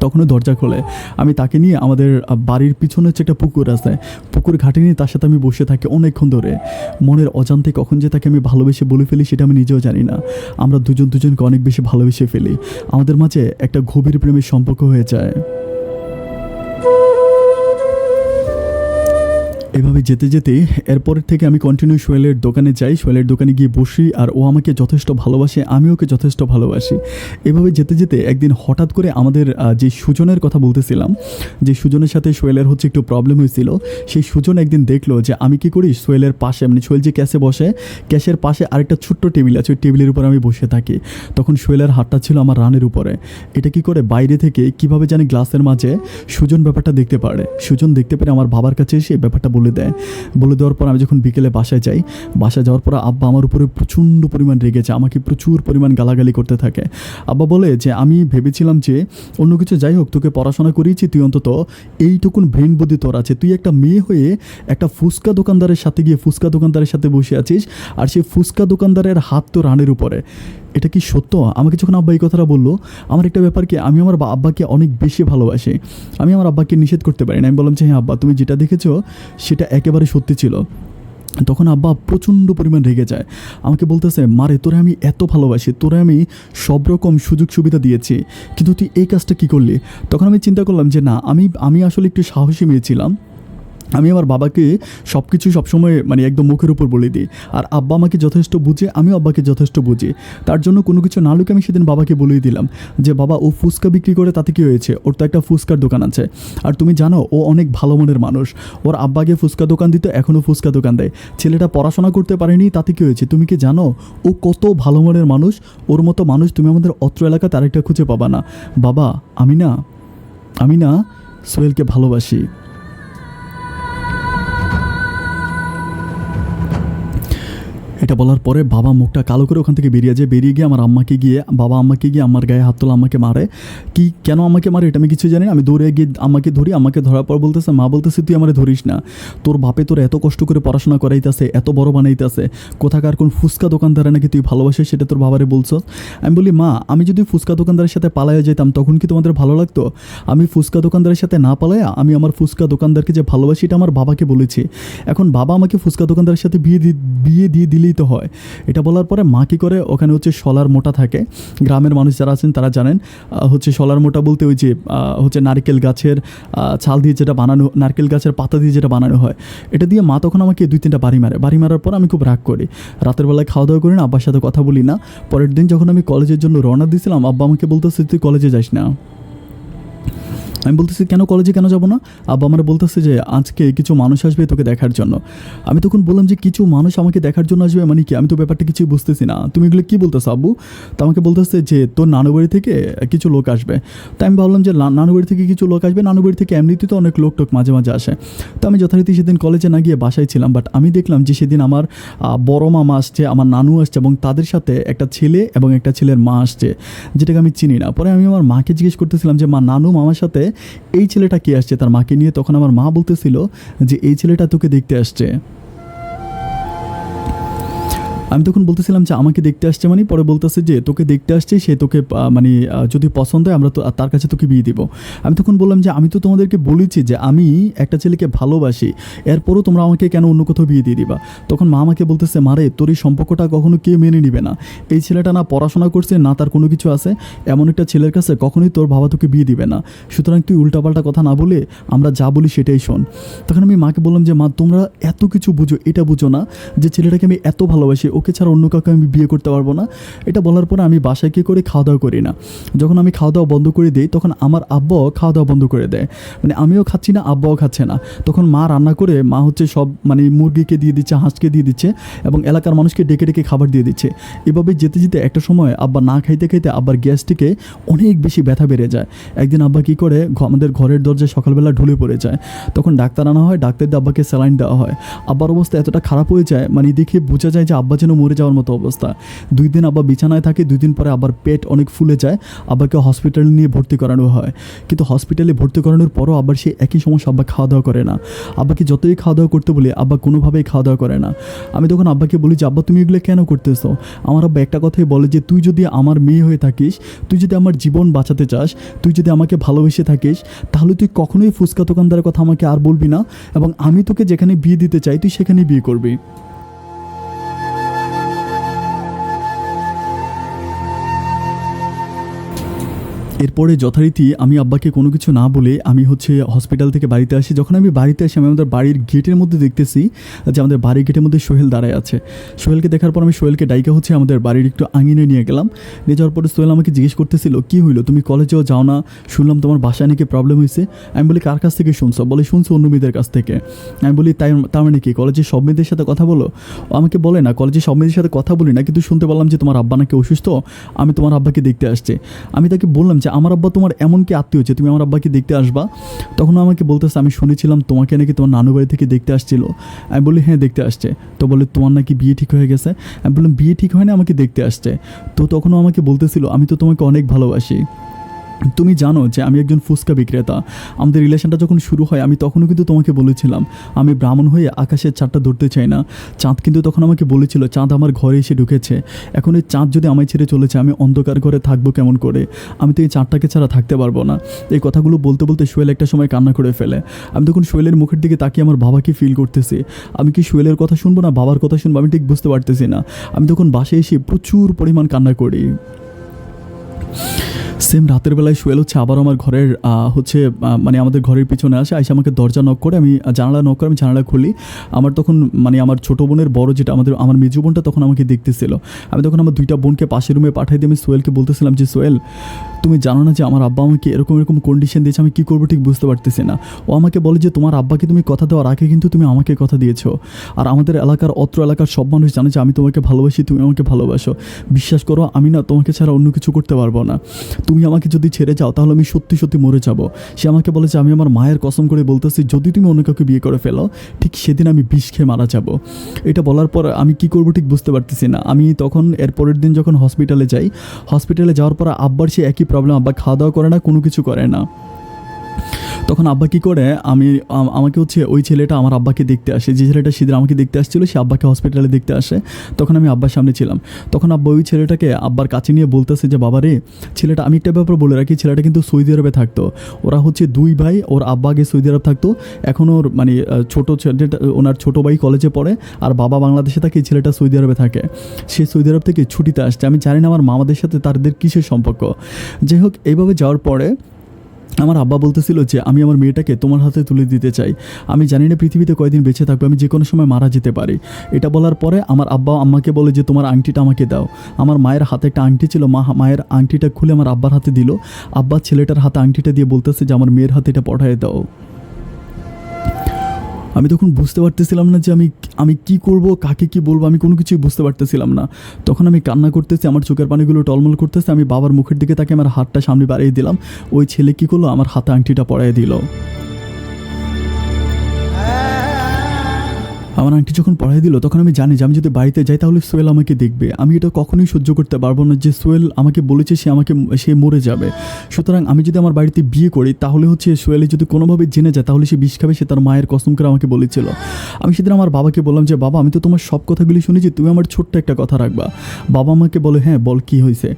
তখনও দরজা খোলে, আমি তাকে নিয়ে আমাদের বাড়ির পিছনে হচ্ছে একটা পুকুর আছে, পুকুর ঘাটে নিয়ে তার সাথে আমি বসে থাকি অনেকক্ষণ ধরে। মনের অজান্তে কখন যে তাকে আমি ভালোবেসে বলে ফেলি সেটা আমি নিজেও জানি না। আমরা দুজনকে অনেক বেশি ভালোবেসে ফেলি, আমাদের মাঝে একটা গভীর প্রেমের সম্পর্ক হয়ে যায়। এভাবে যেতে যেতে এরপরের থেকে আমি কন্টিনিউ সোহেলের দোকানে যাই, সোহেলের দোকানে গিয়ে বসি, আর ও আমাকে যথেষ্ট ভালোবাসে, আমি ওকে যথেষ্ট ভালোবাসি। এভাবে যেতে যেতে একদিন হঠাৎ করে আমাদের যে সুজনের কথা বলতেছিলাম, যে সুজনের সাথে সোহেলের হচ্ছে একটু প্রবলেম হয়েছিল, সেই সুজন একদিন দেখলো যে আমি কি করি, সোহেলের পাশে মানে সোহেল যে ক্যাশে বসে, ক্যাশের পাশে আরেকটা ছোট্ট টেবিল আছে, ওই টেবিলের উপর আমি বসে থাকি। তখন সোহেলের হাতটা ছিল আমার রানের উপরে। এটা কি করে বাইরে থেকে কিভাবে জানি গ্লাসের মাঝে সুজন ব্যাপারটা দেখতে পারে। সুজন দেখতে পেরে আমার বাবার কাছে এসে ব্যাপারটা বলে দেওয়ার পর আমি যখন বিকেলে বাসায় যাওয়ার পর আব্বা আমার উপরে প্রচণ্ড পরিমাণ রেগেছে, আমাকে প্রচুর পরিমাণ গালাগালি করতে থাকে। আব্বা বলে যে আমি ভেবেছিলাম যে অন্য কিছু যাই হোক, তোকে পড়াশোনা করিয়েছি, তুই অন্তত এইটুকুন ব্রেন বুদ্ধি তোর আছে, তুই একটা মেয়ে হয়ে একটা ফুচকা দোকানদারের সাথে বসে আছিস, আর সেই ফুচকা দোকানদারের হাত তো রানের উপরে। এটা কি সত্য? আমাকে যখন আব্বা এই কথাটা বললো, আমার একটা ব্যাপার কি, আমি আমার আব্বাকে অনেক বেশি ভালোবাসি, আমি আমার আব্বাকে নিষেধ করতে পারি না। আমি বললাম যে হ্যাঁ আব্বা, তুমি যেটা দেখেছো সেটা একেবারে সত্যি ছিল। তখন আব্বা প্রচণ্ড পরিমাণ রেগে যায়, আমাকে বলতেছে মারে তোরে আমি এত ভালোবাসি, তোরে আমি সব রকম সুযোগ সুবিধা দিয়েছি, কিন্তু তুই এই কাজটা কী করলি? তখন আমি চিন্তা করলাম যে না, আমি আসলে একটু সাহসী মেয়ে ছিলাম, আমি আমার বাবাকে সব কিছু সবসময় মানে একদম মুখের উপর বলে দিই, আর আব্বা আমাকে যথেষ্ট বুঝে, আমিও আব্বাকে যথেষ্ট বুঝি। তার জন্য কোনো কিছু না লুকে আমি সেদিন বাবাকে বলেই দিলাম যে বাবা, ও ফুচকা বিক্রি করে তাতে কী হয়েছে, ওর তো একটা ফুচকার দোকান আছে, আর তুমি জানো ও অনেক ভালো মনের মানুষ, ওর আব্বাকে ফুচকা দোকান দিত, এখনও ফুচকা দোকান দেয়। ছেলেটা পড়াশোনা করতে পারেনি, তাতে কী হয়েছে? তুমি কি জানো ও কত ভালো মনের মানুষ? ওর মতো মানুষ তুমি আমাদের অত্র এলাকাতে আরেকটা খুঁজে পাবা না। বাবা, আমি না সোহেলকে ভালোবাসি। এটা বলার পরে বাবা মুখটা কালো করে ওখান থেকে বেরিয়ে গিয়ে আমার আম্মাকে গিয়ে আমার গায়ে হাত তোলা, আমাকে মারে। কেন আমাকে মারে এটা আমি কিছু জানি না। আমি দৌড়ে গিয়ে আম্মাকে ধরি, আমাকে ধরার পর মা বলতেছে তুই আমারে ধরিস না, তোর বাপে তোর এত কষ্ট করে পড়াশোনা করাইতেছে, এত বড় বানাইতেছে, কোথাকার কোন ফুচকা দোকানদারে নাকি তুই ভালোবাসিস, সেটা তোর বাবারে বলছো? আমি বলি মা, আমি যদি ফুচকা দোকানদারের সাথে পালাইয়া যেতাম তখন কি তোমাদের ভালো লাগতো? আমি ফুচকা দোকানদারের সাথে না পালাইয়া আমি আমার ফুচকা দোকানদারকে যে ভালোবাসি এটা আমার বাবাকে বলেছি। এখন বাবা আমাকে ফুচকা দোকানদারের সাথে বিয়ে দিয়ে দিলেই তো হয়। এটা বলার পরে মা কী করে, ওখানে হচ্ছে শলার মোটা থাকে, গ্রামের মানুষ যারা আছেন তারা জানেন, হচ্ছে শলার মোটা বলতে ওই যে হচ্ছে নারকেল গাছের ছাল দিয়ে যেটা বানানো, নারকেল গাছের পাতা দিয়ে যেটা বানানো হয়, এটা দিয়ে মা তখন আমাকে 2-3টা বাড়ি মারার পর আমি খুব রাগ করি। রাতের বেলায় খাওয়া দাওয়া করি না, আব্বার সাথে কথা বলি না। পরের দিন যখন আমি কলেজের জন্য রওনা দিয়েছিলাম, আব্বা আমাকে বলতেছে তুই কলেজে যাস না। আমি বলতেছি কেন, কলেজে কেন যাবো না? আব্বা আমার বলতেছে যে আজকে কিছু মানুষ আসবে তোকে দেখার জন্য। আমি তখন বললাম যে কিছু মানুষ আমাকে দেখার জন্য আসবে মানে কি? আমি তো ব্যাপারটা কিছুই বুঝতেছি না, তুমি এগুলো কী বলতেছো আব্বু? তো আমাকে বলতেছে যে তোর নানু বাড়ি থেকে কিছু লোক আসবে। তাই আমি ভাবলাম যে নানু বাড়ি থেকে কিছু লোক আসবে, নানু বাড়ি থেকে এমনিতেই তো অনেক লোক মাঝে মাঝে আসে। তো আমি যথারীতি সেদিন কলেজে না গিয়ে বাসায় ছিলাম, বাট আমি দেখলাম যে সেদিন আমার বড় মামা আসছে, আমার নানু আসছে, এবং তাদের সাথে একটা ছেলে এবং একটা ছেলের মা আসছে, যেটাকে আমি চিনি না। পরে আমি আমার মাকে জিজ্ঞেস করতেছিলাম যে মা, নানু মামার সাথে এই ছেলেটা কে আসছে তার মাকে নিয়ে? তখন আমার মা বলতেছিল যে এই ছেলেটা তোকে দেখতে আসছে। আমি তখন বলতেছিলাম যে আমাকে দেখতে আসছে, মানে পরে বলতেছে যে তোকে দেখতে আসছে, সে তোকে মানে যদি পছন্দ হয় আমরা তো তার কাছে তোকে বিয়ে দিব। আমি তখন বললাম যে আমি তো তোমাদেরকে বলেছি যে আমি একটা ছেলেকে ভালোবাসি, এরপরও তোমরা আমাকে কেন অন্য কোথাও বিয়ে দিয়ে দিবা? তখন মা আমাকে বলতেছে, মারে তোর এই সম্পর্কটা কখনো কেউ মেনে নিবে না, এই ছেলেটা না পড়াশোনা করছে না তার কোনো কিছু আছে, এমন একটা ছেলের কাছে কখনোই তোর বাবা তোকে বিয়ে দিবে না, সুতরাং তুই উল্টাপাল্টা কথা না বলে আমরা যা বলি সেটাই শোন। তখন আমি মাকে বললাম যে মা তোমরা এত কিছু বুঝো, এটা বুঝো না যে ছেলেটাকে আমি এত ভালোবাসি, ওকে ছাড়া অন্য কাউকে আমি বিয়ে করতে পারবো না। এটা বলার পরে আমি বাসায় কী করে খাওয়া দাওয়া করি না। যখন আমি খাওয়া দাওয়া বন্ধ করে দিই তখন আমার আব্বাও খাওয়া দাওয়া বন্ধ করে দেয়, মানে আমিও খাচ্ছি না আব্বাও খাচ্ছে না। তখন মা রান্না করে মা হচ্ছে সব মানে মুরগিকে দিয়ে দিচ্ছে, হাঁসকে দিয়ে দিচ্ছে এবং এলাকার মানুষকে ডেকে ডেকে খাবার দিয়ে দিচ্ছে। এভাবে যেতে যেতে একটা সময় আব্বা না খাইতে খাইতে আব্বার গ্যাসটিকে অনেক বেশি ব্যথা বেড়ে যায়। একদিন আব্বা কী করে আমাদের ঘরের দরজায় সকালবেলা ঢুলে পড়ে যায়। তখন ডাক্তার আনা হয়, ডাক্তার দিয়ে আব্বাকে স্যালাইন দেওয়া হয়। আব্বার অবস্থা এতটা খারাপ হয়ে যায়, মানে দেখে বোঝা যায় যে আব্বা যেন মরে যাওয়ার মতো অবস্থা। 2 দিন আব্বা বিছানায় থাকে, 2 দিন পরে আবার পেট অনেক ফুলে যায়, আব্বাকে হসপিটালে নিয়ে ভর্তি করানো হয়। কিন্তু হসপিটালে ভর্তি করানোর পরও আবার সেই একই সমস্যা, আব্বা খাওয়া দাওয়া করে না। আব্বাকে যতই খাওয়া দাওয়া করতে বলি আব্বা কোনোভাবেই খাওয়া দাওয়া করে না। আমি তখন আব্বাকে বলি যে আব্বা তুমি এগুলো কেন করতেছো? আমার আব্বা একটা কথাই বলে যে তুই যদি আমার মেয়ে হয়ে থাকিস, তুই যদি আমার জীবন বাঁচাতে চাস, তুই যদি আমাকে ভালোবেসে থাকিস, তাহলে তুই কখনোই ফুচকা দোকানদারের কথা আমাকে আর বলবি না এবং আমি তোকে যেখানে বিয়ে দিতে চাই তুই সেখানেই বিয়ে করবি। এরপরে যথারীতি আমি আব্বাকে কোনো কিছু না বলে আমি হচ্ছে হসপিটাল থেকে বাড়িতে আসি। যখন আমি বাড়িতে আসি আমি আমাদের বাড়ির গেটের মধ্যে দেখতেছি যে আমাদের বাড়ির গেটের মধ্যে সোহেল দাঁড়ায় আছে। সোহেলকে দেখার পর আমি সোহেলকে ডাইকা হচ্ছে আমাদের বাড়ির একটু আঙিনে নিয়ে গেলাম। নিয়ে যাওয়ার পরে সোহেল আমাকে জিজ্ঞেস করতেছিল কী হইলো, তুমি কলেজেও যাও না, শুনলাম তোমার বাসায় নাকি প্রবলেম হয়েছে। আমি বলি কার কাছ থেকে শুনছো? বলে শুনছো অন্য মেয়েদের কাছ থেকে। আমি বলি তার মানে কি কলেজে সব মেয়েদের সাথে কথা বলো? ও আমাকে বলে না কলেজে সব মেয়েদের সাথে কথা বলি না, কিন্তু শুনতে পারলাম যে তোমার আব্বা নাকি অসুস্থ, আমি তোমার আব্বাকে দেখতে আসছে। আমি তাকে বললাম যে আমার আব্বা তোমার এমন কি আত্মীয় হচ্ছে তুমি আমার আব্বাকে দেখতে আসবা? তখন আমাকে বলতেছে আমি শুনেছিলাম তোমাকে নাকি তোমার নানু বাড়ি থেকে দেখতে আসছিল। আমি বলি হ্যাঁ দেখতে আসছে। তো বলে তোমার নাকি বিয়ে ঠিক হয়ে গেছে? আমি বললাম বিয়ে ঠিক হয় না, আমাকে দেখতে আসছে। তো তখনও আমাকে বলতেছিল আমি তো তোমাকে অনেক ভালোবাসি, তুমি জানো যে আমি একজন ফুচকা বিক্রেতা। আমাদের রিলেশনটা যখন শুরু হয় আমি তখনও কিন্তু তোমাকে বলেছিলাম আমি ব্রাহ্মণ হয়ে আকাশের চাঁদটা ধরতে চাই না। চাঁদ কিন্তু তখন আমাকে বলেছিল চাঁদ আমার ঘরে এসে ঢুকেছে, এখন এই চাঁদ যদি আমায় ছেড়ে চলেছে আমি অন্ধকার ঘরে থাকবো কেমন করে? আমি তো এই চাঁদটাকে ছাড়া থাকতে পারবো না। এই কথাগুলো বলতে বলতে সোহেল একটা সময় কান্না করে ফেলে। আমি তখন সোহেলের মুখের দিকে তাকিয়ে আমার বাবাকে ফিল করতেছি। আমি কি সোহেলের কথা শুনবো না বাবার কথা শুনবো আমি ঠিক বুঝতে পারতেছি না। আমি তখন বাসায় এসে প্রচুর পরিমাণ কান্না করি। সেম রাতের বেলায় সোহেল হচ্ছে আবার আমার ঘরের মানে আমাদের ঘরের পিছনে আসে, আইসে আমাকে দরজা নক করে, আমি জানালা নক করে আমি জানালা খুলি। আমার তখন মানে আমার ছোটো বোনের বড় যেটা আমার মেজো বোনটা তখন আমাকে দেখতেছিল। আমি তখন আমার 2টা বোনকে পাশের রুমে পাঠিয়ে দিয়ে আমি সোহেলকে বলতেছিলাম যে সোহেল তুমি জানো না যে আমার আব্বা আমাকে এরকম এরকম কন্ডিশন দিয়েছে, আমি কী করবো ঠিক বুঝতে পারতেছি না। ও আমাকে বলে যে তোমার আব্বাকে তুমি কথা দেওয়ার আগে কিন্তু তুমি আমাকে কথা দিয়েছো, আর আমাদের এলাকার অত্র এলাকার সব মানুষ জানে যে আমি তোমাকে ভালোবাসি, তুমি আমাকে ভালোবাসো। বিশ্বাস করো আমি না তোমাকে ছাড়া অন্য কিছু করতে পারবো না, তুমি আমাকে যদি ছেড়ে যাও তাহলে আমি সত্যি সত্যি মরে যাব। সে আমাকে বলে যে আমি আমার মায়ের কসম করে বলতেছি যদি তুমি অন্য কাউকে বিয়ে করে ফেলো ঠিক সেদিন আমি বিষ খেয়ে মারা যাব। এটা বলার পর আমি কি করবো ঠিক বুঝতে পারতেছি না। আমি তখন এর পরের দিন যখন হসপিটালে যাই, হসপিটালে যাওয়ার পর আব্বার সে একই প্রবলেম, আব্বা খাওয়া দাওয়া করে না, কোনো কিছু করে না। তখন আব্বা কী করে আমাকে হচ্ছে ওই ছেলেটা আমার আব্বাকে দেখতে আসে, যে ছেলেটা সেদিন আমাকে দেখতে আসছিলো সে আব্বাকে হসপিটালে দেখতে আসে। তখন আমি আব্বার সামনে ছিলাম। তখন আব্বা ওই ছেলেটাকে আব্বার কাছে নিয়ে বলতেছে যে বাবা রে ছেলেটা, আমি একটা ব্যাপার বলে রাখি, ছেলেটা কিন্তু সৌদি আরবে থাকতো। ওরা হচ্ছে 2 ভাই, ওর আব্বা আগে সৌদি আরব থাকতো, এখন ওর মানে ছোটো ছেলেটা ওনার ছোটো ভাই কলেজে পড়ে আর বাবা বাংলাদেশে থাকে, ছেলেটা সৌদি আরবে থাকে। সে সৌদি আরব থেকে ছুটিতে আসছে। আমি জানি না আমার মামাদের সাথে তাদের কিসের সম্পর্ক। যাই হোক এইভাবে যাওয়ার পরে আমার আব্বা বলতেছিল যে আমি আমার মেয়েটাকে তোমার হাতে তুলে দিতে চাই, আমি জানি না পৃথিবীতে কয়দিন বেঁচে থাকবে, আমি যে কোনো সময় মারা যেতে পারি। এটা বলার পরে আমার আব্বা আম্মাকে বলে যে তোমার আংটিটা আমাকে দাও। আমার মায়ের হাতে একটা আংটি ছিল, মায়ের আংটিটা খুলে আমার আব্বার হাতে দিল। আব্বা ছেলেটার হাতে আংটিটা দিয়ে বলতেছে যে আমার মেয়ের হাতে এটা পাঠিয়ে দাও। আমি তখন বুঝতে পারতেছিলাম না যে আমি কি করব, কাকে কি বলবো, আমি কোনো কিছুই বুঝতে পারতেছিলাম না। তখন আমি কান্না করতেছি, আমার চোখের পানিগুলো টলমল করতেছে। আমি বাবার মুখের দিকে তাকে আমার হাতটা সামনে বাড়িয়ে দিলাম। ওই ছেলে কী করলো, আমার হাতে আংটিটা পরাইয়ে দিল। আমার আন্টি যখন পড়াই দিল তখন আমি জানি যে আমি যদি বাড়িতে যাই তাহলে সোহেল আমাকে দেখবে। আমি এটা কখনোই সহ্য করতে পারবো না যে সোহেল আমাকে বলেছে সে মরে যাবে। সুতরাং আমি যদি আমার বাড়িতে বিয়ে করি তাহলে হচ্ছে সোহেলে যদি কোনোভাবে জেনে যায় তাহলে সে বিষ খাবে, সে তার মায়ের কসম করে আমাকে বলেছিল। আমি সেদিন আমার বাবাকে বললাম যে বাবা আমি তো তোমার সব কথাগুলি শুনেছি, তুমি আমার ছোট্ট একটা কথা রাখবা। বাবা আমাকে বলে হ্যাঁ বল কী হয়েছে।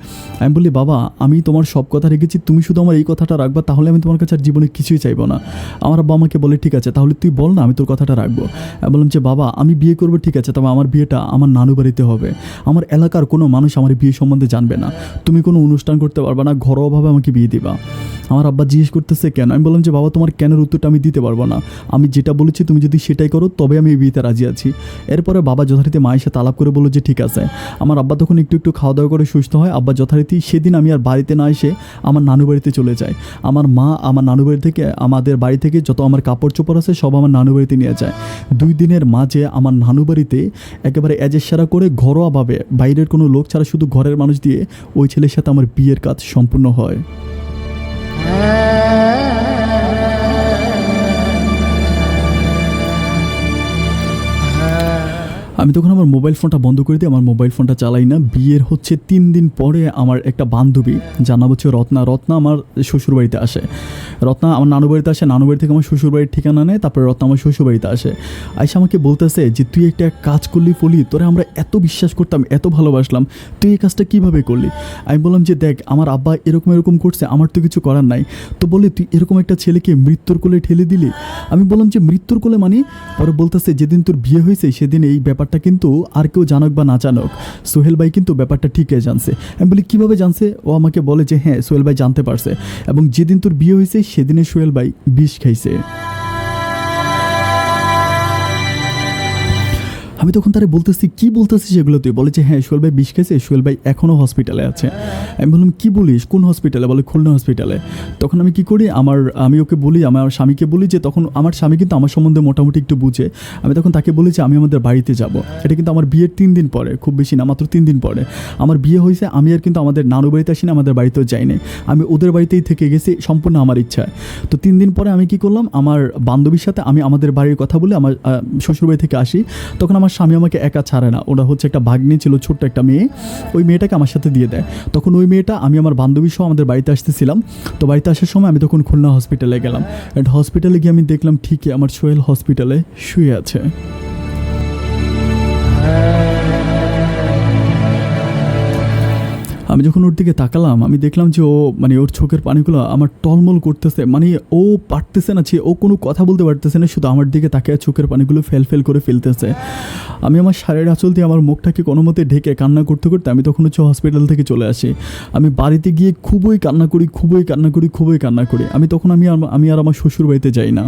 আমি বলি বাবা আমি তোমার সব কথা রেখেছি, তুমি শুধু আমার এই কথাটা রাখবা, তাহলে আমি তোমার কাছে আর জীবনে কিছুই চাইবো না। আমার বাবা আমাকে বলে ঠিক আছে তাহলে তুই বল না, আমি তোর কথাটা রাখবো। আমি বললাম যে বাবা আমি বিয়ে করবো ঠিক আছে, তবে আমার বিয়েটা আমার নানু বাড়িতে হবে। আমার এলাকার কোনো মানুষ আমার বিয়ে সম্বন্ধে জানবে না, তুমি কোনো অনুষ্ঠান করতে পারবে না, ঘরোয়াভাবে আমাকে বিয়ে দিবা। আমার আব্বা জিজ্ঞেস করতেছে কেন। আমি বললাম যে বাবা তোমার কেনের উত্তরটা আমি দিতে পারবো না, আমি যেটা বলেছি তুমি যদি সেটাই করো তবে আমি এই বিয়েতে রাজি আছি। এরপরে বাবা যথারীতি মায়ের সাথে আলাপ করে বললো যে ঠিক আছে। আমার আব্বা তখন একটু একটু খাওয়া দাওয়া করে সুস্থ হয়। আব্বা যথারীতি সেদিন আমি আর বাড়িতে না এসে আমার নানু বাড়িতে চলে যাই। আমার মা আমার নানু বাড়ি থেকে আমাদের বাড়ি থেকে যত আমার কাপড় চোপড় আছে সব আমার নানু বাড়িতে নিয়ে যায়। 2 দিনের মাঝে আমার নানু বাড়িতে একেবারে এজেসারা করে ঘরোয়াভাবে বাইরের কোনো লোক ছাড়া শুধু ঘরের মানুষ দিয়ে ওই ছেলের সাথে আমার বিয়ের কাজ সম্পূর্ণ হয়। আমি তখন আমার মোবাইল ফোনটা বন্ধ করে দিই, আমার মোবাইল ফোনটা চালাই না। বিয়ের হচ্ছে 3 দিন পরে আমার একটা বান্ধবী, যার নাম হচ্ছে রত্না আমার শ্বশুরবাড়িতে আসে। রত্না আমার নানু বাড়িতে আসে, নানু বাড়ি থেকে আমার শ্বশুরবাড়ির ঠিকানা নেয়, তারপরে রত্না আমার শ্বশুরবাড়িতে আসে। আইসা আমাকে বলতেছে যে তুই একটা কাজ করলি ফলি, তোরে আমরা এত বিশ্বাস করতাম, এত ভালোবাসলাম, তুই এই কাজটা কীভাবে করলি। আমি বললাম যে দেখ আমার আব্বা এরকম করছে, আমার তো কিছু করার নাই। তো বলে তুই এরকম একটা ছেলেকে মৃত্যুর কোলে ঠেলে দিলি। আমি বললাম যে মৃত্যুর কোলে মানে। পরে বলতেছে যেদিন তোর বিয়ে হয়েছে সেদিন এই ব্যাপারটা কিন্তু আর কেউ জানুক বা না জানুক, সোহেল ভাই কিন্তু ব্যাপারটা ঠিকই জানছে। আমি বলি কীভাবে জানছে। ও আমাকে বলে যে হ্যাঁ সোহেল ভাই জানতে পারছে, এবং যেদিন তোর বিয়ে হয়েছে সেদিনে সোহেল ভাই বিষ খাইছে। আমি তখন তারে বলতেছি কি বলতেছিস সেগুলো, তুই বলে যে হ্যাঁ সোহেল ভাই বিষ খেয়েছে, সোহেল ভাই এখনও হসপিটালে আছে। আমি বললাম কী বলিস, কোন হসপিটালে। বলে খুলনা হসপিটালে। তখন আমি কি করি, আমি ওকে বলি, আমার স্বামীকে বলি যে, তখন আমার স্বামী কিন্তু আমার সম্বন্ধে মোটামুটি একটু বুঝে। আমি তখন তাকে বলি যে আমি আমাদের বাড়িতে যাব। এটা কিন্তু আমার বিয়ের 3 দিন পরে, খুব বেশি না মাত্র 3 দিন পরে আমার বিয়ে হয়েছে। আমি আর কিন্তু আমাদের নানু বাড়িতে আসিনি, আমাদের বাড়িতেও যাইনি, আমি ওদের বাড়িতেই থেকে গেছি সম্পূর্ণ আমার ইচ্ছায়। তো 3 দিন পরে আমি কি করলাম, আমার বান্ধবীর সাথে আমি আমাদের বাড়ির কথা বলে আমার শ্বশুরবাড়ি থেকে আসি। তখন আমার স্বামী আমাকে একা ছাড়ে না, ওরা হচ্ছে একটা ভাগ্নি ছিল, ছোট্ট একটা মেয়ে, ওই মেয়েটাকে আমার সাথে দিয়ে দেয়। তখন ওই মেয়েটা, আমি আমার বান্ধবী সহ আমাদের বাড়িতে আসতেছিলাম। তো বাড়িতে আসার সময় আমি তখন খুলনা হসপিটালে গেলাম। অ্যান্ড হসপিটালে গিয়ে আমি দেখলাম ঠিকই আমার সোহেল হসপিটালে শুয়ে আছে। আমি যখন ওর দিকে তাকালাম আমি দেখলাম যে ও ওর চোখের পানিগুলো আমার টলমল করতেছে, ও পারতেছে না, ও কোনো কথা বলতে পারতেছে না, শুধু আমার দিকে তাকিয়ে চোখের পানিগুলো ফেল করে ফেলতেছে। আমি আমার শাড়ির আঁচল দিয়ে আমার মুখটাকে কোনো মতে ঢেকে কান্না করতে করতে আমি তখন হচ্ছে হসপিটাল থেকে চলে আসি। আমি বাড়িতে গিয়ে খুবই কান্না করি। আমি তখন আমি আর আমার শ্বশুর বাড়িতে যাই না।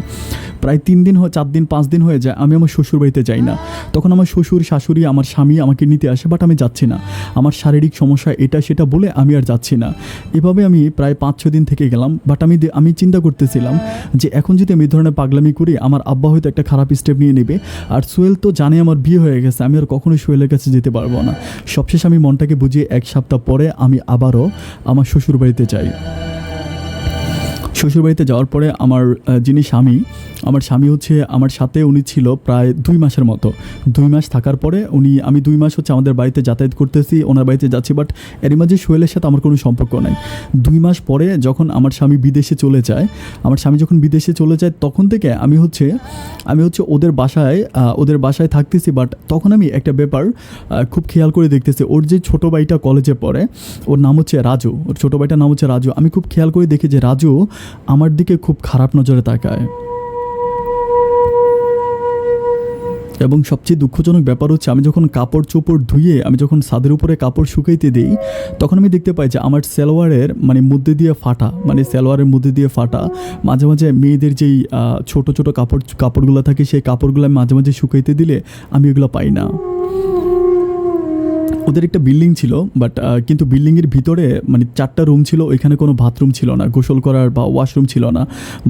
প্রায় 3 দিন 4 দিন 5 দিন হয়ে যায় আমি আমার শ্বশুর বাড়িতে যাই না। তখন আমার শ্বশুর শাশুড়ি আমার স্বামী আমাকে নিতে আসে, বাট আমি যাচ্ছি না। আমার শারীরিক সমস্যা এটা সেটা বলে আমি আর যাচ্ছি না। এভাবে আমি প্রায় 5-6 দিন থেকে গেলাম। বাট আমি চিন্তা করতেছিলাম যে এখন যদি আমি এই ধরনের পাগলামি করি আমার আব্বা হয়তো একটা খারাপ স্টেপ নিয়ে নেবে। আর সোহেল তো জানে আমার বিয়ে হয়ে গেছে, আমি আর কখনোই সোহেলের কাছে যেতে পারবো না। সবশেষ আমি মনটাকে বুঝিয়ে 1 সপ্তাহ পরে আমি আবারও আমার শ্বশুর বাড়িতে যাই। শ্বশুরবাড়িতে যাওয়ার পরে আমার আমার স্বামী হচ্ছে আমার সাথে, উনি ছিল প্রায় 2 মাসের মতো। 2 মাস থাকার পরে আমি 2 মাস হচ্ছে আমাদের বাড়িতে যাতায়াত করতেছি, ওনার বাড়িতে যাচ্ছি, বাট এর মাঝে সোহেলের সাথে আমার কোনো সম্পর্ক নাই। 2 মাস পরে যখন আমার স্বামী বিদেশে চলে যায়, তখন থেকে আমি হচ্ছে ওদের বাসায় থাকতেছি। বাট তখন আমি একটা ব্যাপার খুব খেয়াল করে দেখতেছি, ওর যে ছোটো ভাইটা কলেজে পড়ে, ওর নাম হচ্ছে রাজু, ওর ছোটো ভাইটার নাম হচ্ছে রাজু। আমি খুব খেয়াল করে দেখি যে রাজু আমার দিকে খুব খারাপ নজরে তাকায়। এবং সবচেয়ে দুঃখজনক ব্যাপার হচ্ছে আমি যখন কাপড় চোপড় ধুয়ে আমি যখন ছাদের উপরে কাপড় শুকাইতে দিই, তখন আমি দেখতে পাই যে আমার সালোয়ারের মধ্যে দিয়ে ফাটা, মাঝে মাঝে মেয়েদের যেই ছোট ছোট কাপড়গুলো থাকে সেই কাপড়গুলো আমি মাঝে মাঝে শুকাইতে দিলে আমি এগুলো পাই না। ওদের একটা বিল্ডিং ছিল, বাট কিন্তু বিল্ডিংয়ের ভিতরে মানে 4টা রুম ছিল, ওইখানে কোনো বাথরুম ছিল না, গোসল করার বা ওয়াশরুম ছিল না।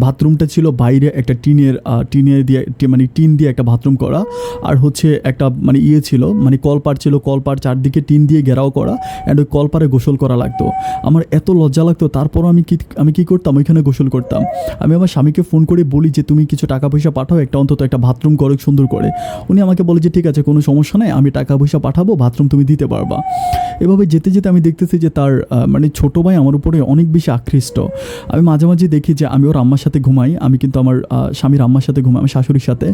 বাথরুমটা ছিল বাইরে একটা টিনের দিয়ে মানে টিন দিয়ে একটা বাথরুম করা, আর হচ্ছে একটা মানে ছিল মানে কলপার ছিল, কলপার চারদিকে টিন দিয়ে ঘেরাও করা, অ্যান্ড ওই কলপারে গোসল করা লাগতো। আমার এত লজ্জা লাগতো, তারপরও আমি কি করতাম, ওইখানে গোসল করতাম। আমি আমার স্বামীকে ফোন করে বলি যে তুমি কিছু টাকা পয়সা পাঠাও, অন্তত একটা বাথরুম করো সুন্দর করে। উনি আমাকে বলে যে ঠিক আছে, কোনো সমস্যা নেই, আমি টাকা পয়সা পাঠাবো, বাথরুম তুমি দিতে পারবা। এভাবে যেতে যেতে আমি দেখতেছি যে তার মানে ছোটো ভাই আমার উপরে অনেক বেশি আকৃষ্ট। আমি মাঝে মাঝে দেখি যে আমি ওর আম্মার সাথে ঘুমাই, আমি কিন্তু আমার স্বামীর আম্মার সাথে ঘুমাই, আমার শাশুড়ির সাথে।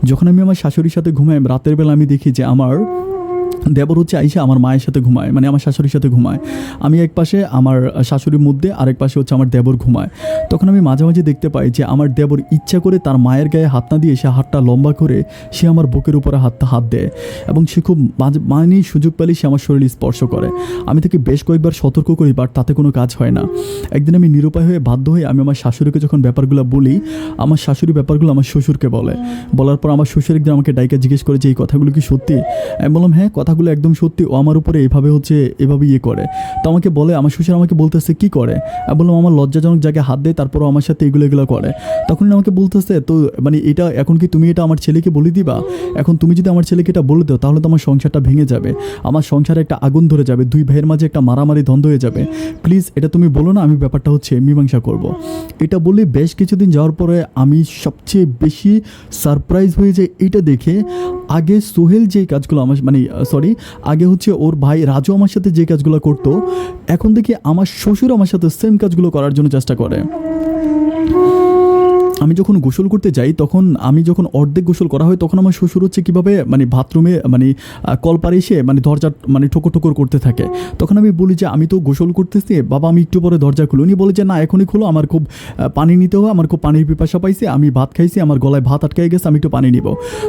যখন আমি আমার শাশুড়ির সাথে ঘুমাই, রাতের বেলা আমি দেখি যে আমার দেবর হচ্ছে আইসা আমার মায়ের সাথে ঘুমায়, মানে আমার শাশুড়ির সাথে ঘুমায়। আমি এক পাশে আমার শাশুড়ির মধ্যে, আরেক পাশে হচ্ছে আমার দেবর ঘুমায়। তখন আমি মাঝে মাঝে দেখতে পাই যে আমার দেবর ইচ্ছা করে তার মায়ের গায়ে হাত না দিয়ে সে হাতটা লম্বা করে সে আমার বুকের উপরে হাত দেয়, এবং সে খুব মানে সুযোগ পেলে সে আমার শরীর স্পর্শ করে। আমি তাকে বেশ কয়েকবার সতর্ক করি, বাট তাতে কোনো কাজ হয় না। একদিন আমি নিরুপায় হয়ে বাধ্য হয়ে আমি আমার শাশুড়িকে যখন ব্যাপারগুলো বলি, আমার শাশুড়ি ব্যাপারগুলো আমার শ্বশুরকে বলার পর আমার শ্বশুর একদিন আমাকে ডাইকা জিজ্ঞেস করে যে এই কথাগুলো কি সত্যি? আমি বললাম হ্যাঁ, কথাগুলো একদম সত্যি, ও আমার উপরে এভাবে ইয়ে করে। তো আমাকে বলে, আমার শ্বশুর আমাকে বলতেছে কি করে? আমি বললাম আমার লজ্জাজনক জায়গায় হাত দেয়, তারপরও আমার সাথে এগুলো করে। তখন আমাকে বলতেছে তো মানে এটা এখন কি তুমি এটা আমার ছেলেকে বলে দিবা? এখন তুমি যদি আমার ছেলেকে এটা বলে দাও তাহলে তো আমার সংসারটা ভেঙে যাবে, আমার সংসারে একটা আগুন ধরে যাবে, দুই ভাইয়ের মাঝে একটা মারামারি দ্বন্দ্ব হয়ে যাবে। প্লিজ এটা তুমি বলো না, আমি ব্যাপারটা মীমাংসা করব। এটা বলে বেশ কিছুদিন যাওয়ার পরে আমি সবচেয়ে বেশি সারপ্রাইজ হয়ে যাই এটা দেখে। আগে সোহেল যে কাজগুলো আমার আগে হচ্ছে ওর ভাই রাজু আমার সাথে যে কাজগুলো করতো, এখন দেখি আমার শ্বশুর আমার সাথে সেম কাজগুলো করার জন্য চেষ্টা করে। আমি যখন গোসল করতে যাই, তখন আমি যখন অর্ধেক গোসল করা হয়, তখন আমার শ্বশুর হচ্ছে কীভাবে মানে বাথরুমে মানে কলপারে এসে মানে দরজা মানে ঠোকর করতে থাকে। তখন আমি বলি যে আমি তো গোসল করতেছি বাবা, আমি একটু পরে দরজা খুলো। উনি বলে যে না এখনই খুলো, আমার খুব পানি নিতে হবে, আমার খুব পানির পিপাসা পাইছে, আমি ভাত খাইছি, আমার গলায় ভাত আটকাই গেছে, আমি একটু পানি নিব।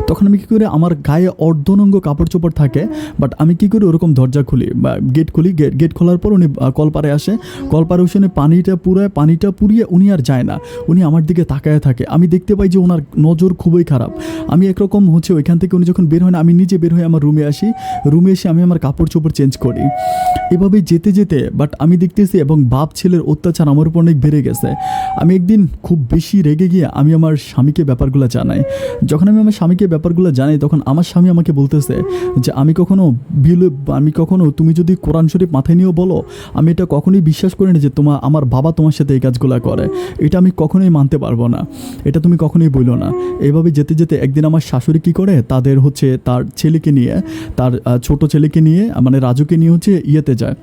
তখন আমি কী করি, আমার গায়ে অর্ধনঙ্গ কাপড় চোপড় থাকে, বাট আমি কী করি ওরকম দরজা খুলি বা গেট খুলি। গেট খোলার পর উনি কলপারে আসে, কলপারে এসে উনি পানিটা পুড়িয়ে উনি আর যায় না, উনি আমার দিকে তাকায় থাকে। আমি দেখতে পাই যে ওনার নজর খুবই খারাপ। আমি একরকম ওইখান থেকে উনি যখন বের হয় না, আমি নিজে বের হয়ে আমার রুমে আসি, রুমে এসে আমি আমার কাপড় চোপড় চেঞ্জ করি। এভাবে যেতে বাট আমি দেখতেছি এবং বাপ ছেলের অত্যাচার আমার উপর অনেক বেড়ে গেছে। আমি একদিন খুব বেশি রেগে গিয়ে আমি আমার স্বামীকে ব্যাপারগুলো জানাই। যখন আমি আমার স্বামীকে ব্যাপারগুলো জানাই, তখন আমার স্বামী আমাকে বলতেছে যে আমি কখনো তুমি যদি কোরআন শরীফ মাথায় নিয়েও বলো, আমি এটা কখনোই বিশ্বাস করি না যে আমার বাবা তোমার সাথে এই কাজগুলো করে, এটা আমি কখনোই মানতে পারবো না, এটা তুমি কখনোই বইলো না। এভাবে যেতে একদিন আমার শাশুড়ি কী করে, তার ছেলেকে নিয়ে, তার ছোট ছেলেকে নিয়ে মানে রাজুকে নিয়ে ইয়েতে যায়,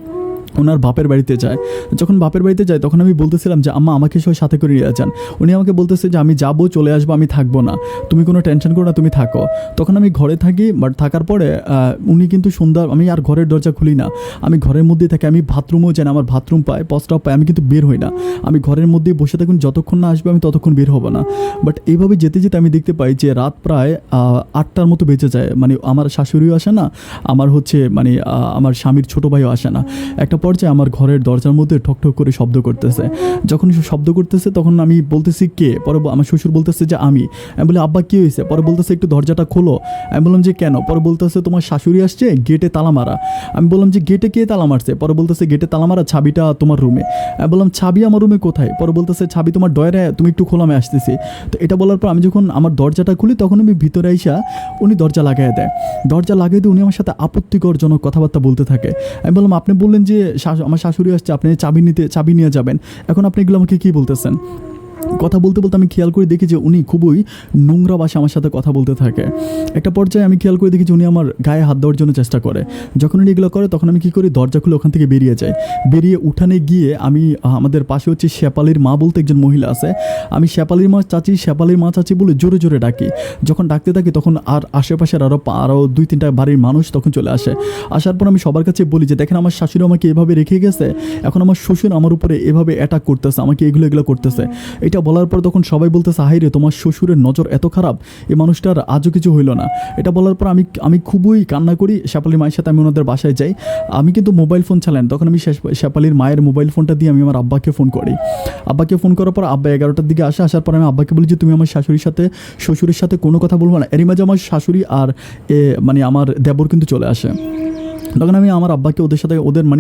ওনার বাপের বাড়িতে যায়। যখন বাপের বাড়িতে যায়, তখন আমি বলতেছিলাম যে আম্মা আমাকে সবাই সাথে করে নিয়ে যান। উনি আমাকে বলতেছে যে আমি যাবো, চলে আসবো, আমি থাকবো না, তুমি কোনো টেনশন করো না, তুমি থাকো। তখন আমি ঘরে থাকি, বাট থাকার পরে উনি কিন্তু আমি আর ঘরের দরজা খুলি না, আমি ঘরের মধ্যেই থাকি। আমি বাথরুমেও যাই না, আমার বাথরুম পাই, প্রস্রাব পাই, আমি কিন্তু বের হই না, আমি ঘরের মধ্যেই বসে থাকুন, যতক্ষণ না আসবে আমি ততক্ষণ বের হবো না। বাট এইভাবে যেতে আমি দেখতে পাই যে রাত প্রায় 8টার মতো বেঁচে যায়। মানে আমার শাশুড়িও আসে না, আমার আমার স্বামীর ছোটো ভাইও আসে না। একটা পর্যায়ে আমার ঘরের দরজার মধ্যে ঠকঠক করে শব্দ করতেছে। যখন শব্দ করতেছে তখন আমি বলতেছি কে? পরে আমার শ্বশুর বলতেছে যে আমি বলি আব্বা কী হয়েছে? পরে বলতেছে একটু দরজাটা খোলো। আমি বললাম যে কেন? পরে বলতেছে তোমার শাশুড়ি আসছে, গেটে তালা মারা। আমি বললাম যে গেটে কে তালা মারছে? পরে বলতেছে গেটে তালা মারা, চাবিটা তোমার রুমে। আমি বললাম চাবি আমার রুমে কোথায়? পরে বলতেছে চাবি তোমার ডয়ারে, তুমি একটু খোলো, আমি আসতেছি। তো এটা বলার পর আমি যখন আমার দরজাটা খুলি, তখন আমি ভিতরে আইসা উনি দরজা লাগাই দেয়। উনি আমার সাথে আপত্তিকরজনক কথাবার্তা বলতে থাকে। আমি বললাম আপনি বললেন যে আমার শাশুড়ি আসছে, আপনি চাবি নিয়ে যাবেন, এখন আপনি এগুলো আমাকে কী বলতেছেন? কথা বলতে আমি খেয়াল করে দেখি যে উনি খুবই নোংরা ভাষা আমার সাথে কথা বলতে থাকে। একটা পর্যায়ে আমি খেয়াল করে দেখি যে উনি আমার গায়ে হাত দেওয়ার জন্য চেষ্টা করে। যখন উনি এগুলো করে, তখন আমি কী করি, দরজা খুলে ওখান থেকে বেরিয়ে যাই। বেরিয়ে উঠানে গিয়ে আমি আমাদের পাশে শেপালির মা বলতে একজন মহিলা আছে, আমি শেপালির মা চাচি বলে জোরে জোরে ডাকি। যখন ডাকতে থাকি, তখন আর আশেপাশের আরও 2-3টা বাড়ির মানুষ তখন চলে আসে। আসার পর আমি সবার কাছে বলি যে দেখেন আমার শাশুড়ি আমাকে এভাবে রেখে গেছে, এখন আমার শ্বশুর আমার উপরে এভাবে অ্যাটাক করতেছে, আমাকে এগুলো করতেছে। এটা বলার পর তখন সবাই বলতেছে হাই রে, তোমার শ্বশুরের নজর এত খারাপ, এই মানুষটার আজও কিছু হইল না। এটা বলার পর আমি খুবই কান্না করি। শেপালির মায়ের সাথে আমি ওনাদের বাসায় যাই। আমি কিন্তু মোবাইল ফোন চালান, তখন আমি শেপালির মায়ের মোবাইল ফোনটা দিয়ে আমি আমার আব্বাকে ফোন করি। আব্বাকে ফোন করার পর আব্বা 11টার দিকে আসার পর আমি আব্বাকে বলি যে তুমি আমার শ্বশুরের সাথে কোনো কথা বলবো না। এরই মাঝে আমার শাশুড়ি আর আমার দেবর কিন্তু চলে আসে। তখন আমি আমার আব্বাকে ওদের সাথে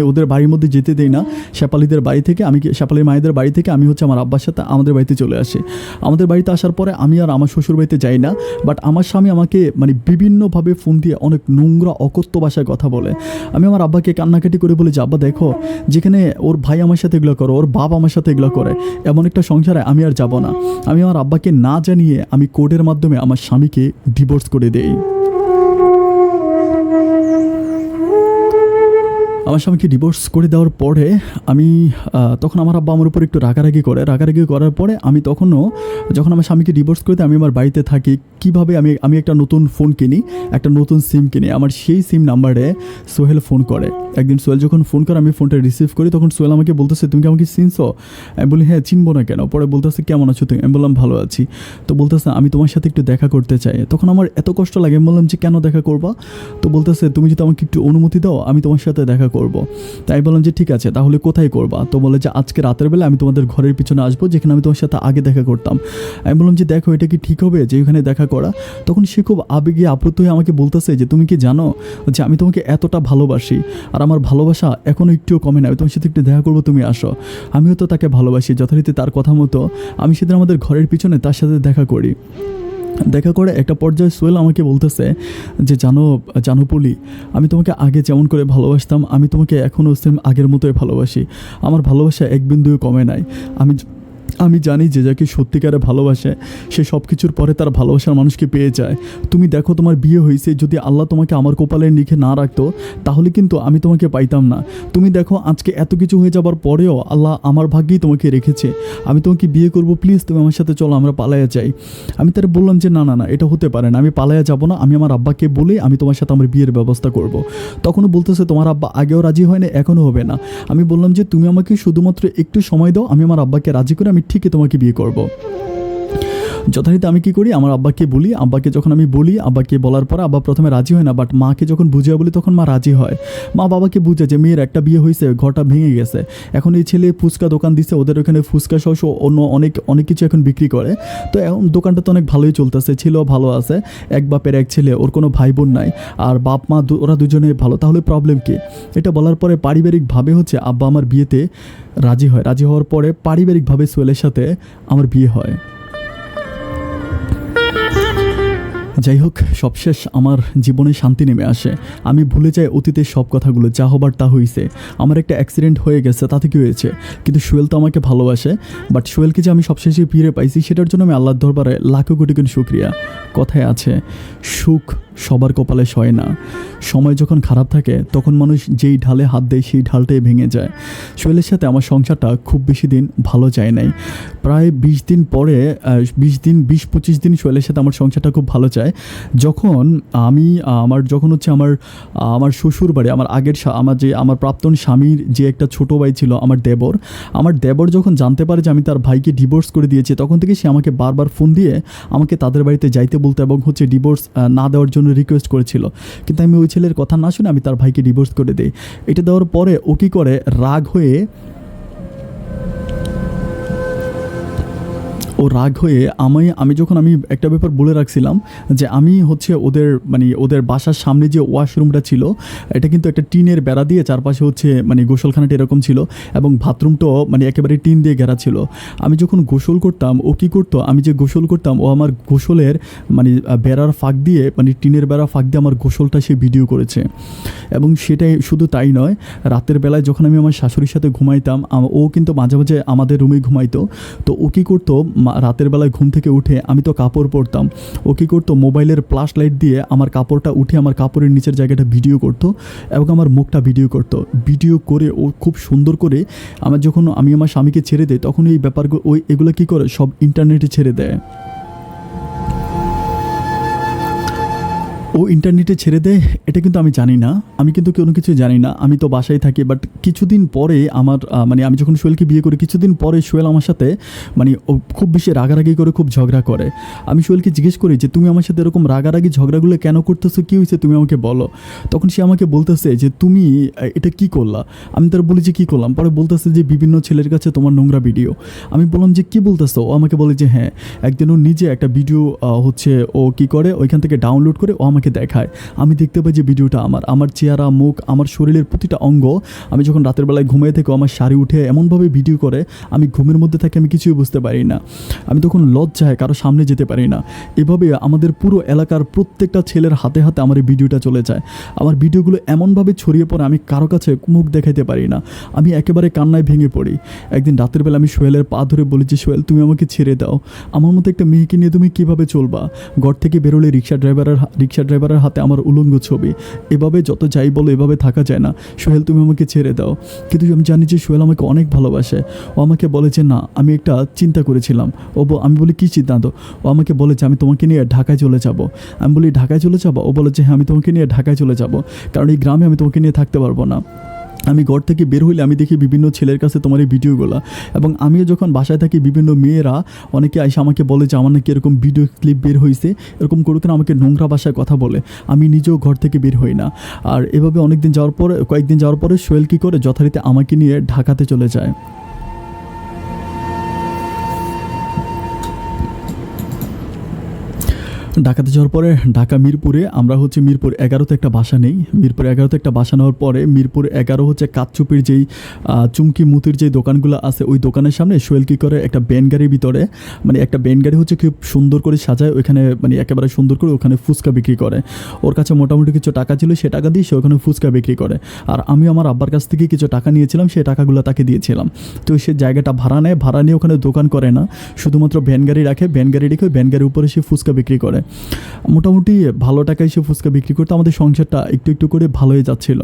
ওদের বাড়ির মধ্যে যেতে দেই না। শেফালিদের বাড়ি থেকে শেফালির মায়েদের বাড়ি থেকে আমি হচ্ছে আমার আব্বার সাথে আমাদের বাড়িতে চলে আসি। আমাদের বাড়িতে আসার পরে আমি আর আমার শ্বশুর বাড়িতে যাই না, বাট আমার স্বামী আমাকে বিভিন্নভাবে ফোন দিয়ে অনেক নোংরা অকথ্য ভাষায় কথা বলে। আমি আমার আব্বাকে কান্নাকাটি করে বলি যে আব্বা দেখো, যেখানে ওর ভাই আমার সাথে এগুলো করে, ওর বাপ আমার সাথে এগুলো করে, এমন একটা সংসারে আমি আর যাব না। আমি আমার আব্বাকে না জানিয়ে আমি কোর্টের মাধ্যমে আমার স্বামীকে ডিভোর্স করে দেই। আমার স্বামীকে ডিভোর্স করে দেওয়ার পরে আমি তখন আমার আব্বা আমার উপর একটু রাগারাগি করার পরে আমি যখন আমার স্বামীকে ডিভোর্স করে দিই, আমি আমার বাড়িতে থাকি। কীভাবে আমি একটা নতুন ফোন কিনি, একটা নতুন সিম কিনি। আমার সেই সিম নাম্বারে সোহেল ফোন করে। একদিন সোহেল যখন ফোন করে আমি ফোনটা রিসিভ করি, তখন সোহেল আমাকে বলতেছে তুমি কি আমাকে চিনছো? আমি বলি হ্যাঁ, চিনবো না কেন? পরে বলতেছে কেমন আছো তুমি? আমি বললাম ভালো আছি। তো বলতেছে আমি তোমার সাথে একটু দেখা করতে চাই। তখন আমার এত কষ্ট লাগে, আমি বললাম যে কেন দেখা করবা? তো বলতেছে তুমি যদি আমাকে একটু অনুমতি দাও আমি তোমার সাথে দেখা করব। তাই বললাম যে ঠিক আছে, তাহলে কোথায় করবা? তো বলে যে আজকে রাতের বেলা আমি তোমাদের ঘরের পিছনে আসবো, যেখানে আমি তোমার সাথে আগে দেখা করতাম। আমি বললাম যে দেখো, এটা কি ঠিক হবে যে ওখানে দেখা করা? তখন সে খুব আবেগে আপ্লুত হয়ে আমাকে বলতেছে যে তুমি কি জানো যে আমি তোমাকে এতটা ভালোবাসি, আর আমার ভালোবাসা এখনও একটুও কমে না, আমি তোমার সাথে একটু দেখা করবো, তুমি আসো। আমিও তো তাকে ভালোবাসি। যথারীতি তার কথা মতো আমি সেদিন আমাদের ঘরের পিছনে তার সাথে দেখা করে একটা পর্যায়ে সোহেল আমাকে বলতেছে যে জানো পলি, আমি তোমাকে আগে যেমন করে ভালোবাসতাম আমি তোমাকে এখনও সেম আগের মতোই ভালোবাসি। আমার ভালোবাসা এক বিন্দুও কমে নাই। আমি জানি যে যাকে সত্যিকারে ভালোবাসে সে সব কিছুর পরে তার ভালোবাসার মানুষকে পেয়ে যায়। তুমি দেখো, তোমার বিয়ে হয়েছে, যদি আল্লাহ তোমাকে আমার কপালের লিখে না রাখতো তাহলে কিন্তু আমি তোমাকে পাইতাম না। তুমি দেখো, আজকে এত কিছু হয়ে যাবার পরেও আল্লাহ আমার ভাগ্যেই তোমাকে রেখেছে। আমি তোমাকে বিয়ে করব, প্লিজ তুমি আমার সাথে চলো, আমরা পালাইয়া যাই। আমি তারা বললাম যে না, এটা হতে পারে না, আমি পালাইয়া যাব না। আমি আমার আব্বাকে বলে আমি তোমার সাথে আমার বিয়ের ব্যবস্থা করব। তখনও বলতেছে তোমার আব্বা আগেও রাজি হয় না, এখনও হবে না। আমি বললাম যে তুমি আমাকে শুধুমাত্র একটু সময় দাও, আমি আমার আব্বাকে রাজি করে আমি ঠিকই তোমাকে বিয়ে করব। যথারীতি আমি কী করি, আমার আব্বাকে বলি। আব্বাকে যখন আমি বলি, আব্বাকে বলার পরে আব্বা প্রথমে রাজি হয় না, বাট মাকে যখন বুঝিয়ে বলি তখন মা রাজি হয়। মা বাবাকে বুঝে যে মেয়ের একটা বিয়ে হয়েছে, ঘরটা ভেঙে গেছে, এখন এই ছেলে ফুচকা দোকান দিচ্ছে, ওদের ওখানে ফুচকা সহ অন্য অনেক কিছু এখন বিক্রি করে। তো এখন দোকানটা তো অনেক ভালোই চলতেছে, ছেলেও ভালো আছে, এক বাপের এক ছেলে, ওর কোনো ভাই বোন নাই, আর বাপ মা ওরা দুজনেই ভালো, তাহলে প্রবলেম কী? এটা বলার পরে পারিবারিকভাবে হচ্ছে আব্বা আমার বিয়েতে রাজি হয়। রাজি হওয়ার পরে পারিবারিকভাবে সোহেলের সাথে আমার বিয়ে হয়। যাই হোক, সবশেষ আমার জীবনে শান্তি নেমে আসে। আমি ভুলে যাই অতীতের সব কথাগুলো, যা হবার তা হয়েছে। আমার একটা অ্যাক্সিডেন্ট হয়ে গেছে, তাতে কী হয়েছে? কিন্তু সোহেল তো আমাকে ভালোবাসে। বাট সোহেলকে যে আমি সবশেষে ফিরে পাইছি, সেটার জন্য আমি আল্লাহর দরবারে লাখো কোটি কোটি শুকরিয়া। কথায় আছে, সুখ সবার কপালে সয় না। সময় যখন খারাপ থাকে তখন মানুষ যেই ঢালে হাত দেয় সেই ঢালটাই ভেঙে যায়। সোহেলের সাথে আমার সংসারটা খুব বেশি দিন ভালো যায় নাই। প্রায় 20 দিন পরে 20-25 দিন সোহেলের সাথে আমার সংসারটা খুব ভালো যায়। যখন হচ্ছে আমার শ্বশুর বাড়ি, আমার প্রাক্তন স্বামীর যে একটা ছোটো ভাই ছিল, আমার দেবর যখন জানতে পারে যে আমি তার ভাইকে ডিভোর্স করে দিয়েছি, তখন থেকে সে আমাকে বারবার ফোন দিয়ে আমাকে তাদের বাড়িতে যাইতে বলতো এবং হচ্ছে ডিভোর্স না দেওয়ার জন্য রিকোয়েস্ট করেছিল। কিন্তু আমি ওই ছেলের কথা না শুনে আমি তার ভাইকে ডিভোর্স করে দিই। এটা দেওয়ার পরে ও কী করে, রাগ হয়ে আমি একটা ব্যাপার বলে রাখছিলাম যে আমি হচ্ছে ওদের বাসার সামনে যে ওয়াশরুমটা ছিল, এটা কিন্তু একটা টিনের বেড়া দিয়ে চারপাশে হচ্ছে গোসলখানাটা এরকম ছিল, এবং বাথরুমটাও একেবারে টিন দিয়ে ঘেরা ছিল। আমি যখন গোসল করতাম, ও কী করতো, আমি যে গোসল করতাম, ও আমার গোসলের বেড়ার ফাঁক দিয়ে টিনের বেড়ার ফাঁক দিয়ে আমার গোসলটা সে ভিডিও করেছে। এবং সেটাই শুধু তাই নয়, রাতের বেলায় যখন আমি আমার শাশুড়ির সাথে ঘুমাইতাম, ও কিন্তু মাঝে মাঝে আমাদের রুমে ঘুমাইতো। তো ও কী করতো, রাতের বেলায় ঘুম থেকে উঠে আমি তো কাপড় পরতাম, ও কী করতো, মোবাইলের ফ্ল্যাশ লাইট দিয়ে আমার কাপড়টা উঠে আমার কাপড়ের নিচের জায়গাটা ভিডিও করতো এবং আমার মুখটা ভিডিও করতো। ভিডিও করে ও খুব সুন্দর করে যখন আমি আমার স্বামীকে ছেড়ে দেয়, তখন এই ব্যাপারগুলো এগুলো কী করে সব ইন্টারনেটে ছেড়ে দেয়। ও ইন্টারনেটে ছেড়ে দেয়, এটা কিন্তু আমি জানি না, আমি কিন্তু কোনো কিছু জানি না, আমি তো বাসায় থাকি। বাট কিছুদিন পরে আমি যখন সোহেলকে বিয়ে করি, কিছুদিন পরে সোহেল আমার সাথে ও খুব বেশি রাগারাগি করে, খুব ঝগড়া করে। আমি সোহেলকে জিজ্ঞেস করি যে তুমি আমার সাথে এরকম রাগারাগি ঝগড়াগুলো কেন করতেছো, কী হয়েছে তুমি আমাকে বলো। তখন সে আমাকে বলতেছে যে তুমি এটা কী করলা। আমি তার বলি যে কী করলাম। পরে বলতেছে যে বিভিন্ন ছেলের কাছে তোমার নোংরা ভিডিও। আমি বললাম যে কী বলতেছো। ও আমাকে বলে যে হ্যাঁ, একদিন ও নিজে একটা ভিডিও ও কী করে ওইখান থেকে ডাউনলোড করে ও আমাকে আমাকে দেখায়, আমি দেখতে পাই যে ভিডিওটা আমার চেহারা, মুখ, আমার শরীরের প্রতিটা অঙ্গ, আমি যখন রাতের বেলায় ঘুমিয়ে থেকে আমার শাড়ি উঠে এমনভাবে ভিডিও করে, আমি ঘুমের মধ্যে থাকি, আমি কিছুই বুঝতে পারি না। আমি তখন লজ্জায় কারো সামনে যেতে পারি না। এভাবে আমাদের পুরো এলাকার প্রত্যেকটা ছেলের হাতে হাতে আমার এই ভিডিওটা চলে যায়। আমার ভিডিওগুলো এমনভাবে ছড়িয়ে পড়ে, আমি কারো কাছে মুখ দেখাইতে পারি না। আমি একেবারে কান্নায় ভেঙে পড়ি। একদিন রাতের বেলা আমি সোহেলের পা ধরে বলি যে, সোহেল, তুমি আমাকে ছেড়ে দাও, আমার মতো একটা মেয়েকে নিয়ে তুমি কীভাবে চলবা? ঘর থেকে বেরোলে রিক্সা ড্রাইভারের হাতে আমার উলঙ্গ ছবি। এভাবে যত যাই বলো, এভাবে থাকা যায় না, সোহেল তুমি আমাকে ছেড়ে দাও। কিন্তু আমি জানি যে সোহেল আমাকে অনেক ভালোবাসে। ও আমাকে বলে যে না, আমি একটা চিন্তা করেছিলাম। আমি বলি কী সিদ্ধান্ত? ও আমাকে বলে যে আমি তোমাকে নিয়ে ঢাকায় চলে যাব। আমি বলি ঢাকায় চলে যাবো? ও বলে যে হ্যাঁ, আমি তোমাকে নিয়ে ঢাকায় চলে যাব, কারণ এই গ্রামে আমি তোমাকে নিয়ে থাকতে পারবো না। আমি ঘর থেকে বের হইলে আমি দেখি বিভিন্ন ছেলের কাছে তোমার এই ভিডিওগুলো, এবং আমিও যখন বাসায় থাকি বিভিন্ন মেয়েরা অনেকে এসে আমাকে বলে যে আমার নাকি এরকম ভিডিও ক্লিপ বের হয়েছে, এরকম করে আমাকে নোংরা ভাষায় কথা বলে। আমি নিজেও ঘর থেকে বের হই না। আর এভাবে কয়েকদিন যাওয়ার পরে সোহেল কী করে, যথারীতি আমাকে নিয়ে ঢাকাতে চলে যায়। ঢাকাতে যাওয়ার পরে ঢাকা মিরপুরে আমরা মিরপুর 11তে একটা বাসা নেই। মিরপুর 11তে একটা বাসা নেওয়ার পরে মিরপুর 11 কাচ্চুপির যেই চুমকি মুতির যেই দোকানগুলো আছে, ওই দোকানের সামনে সোহেল কী করে, একটা ব্যান গাড়ির ভিতরে, একটা ব্যান গাড়ি খুব সুন্দর করে সাজায়, ওইখানে একেবারে সুন্দর করে ওখানে ফুচকা বিক্রি করে। ওর কাছে মোটামুটি কিছু টাকা ছিল, সে টাকা দিয়ে সে ওখানে ফুচকা বিক্রি করে। আর আমি আমার আব্বার কাছ থেকে কিছু টাকা নিয়েছিলাম, সেই টাকাগুলো তাকে দিয়েছিলাম। তো সে জায়গাটা ভাড়া নিয়ে ওখানে দোকান করে না, শুধুমাত্র ভ্যান গাড়ি রাখে, ভ্যান গাড়ি রেখে ভ্যান গাড়ির উপরে সে ফুচকা বিক্রি করে। মোটামুটি ভালো টাকায় সে ফুচকা বিক্রি করতে আমাদের সংসারটা একটু একটু করে ভালোই যাচ্ছিল।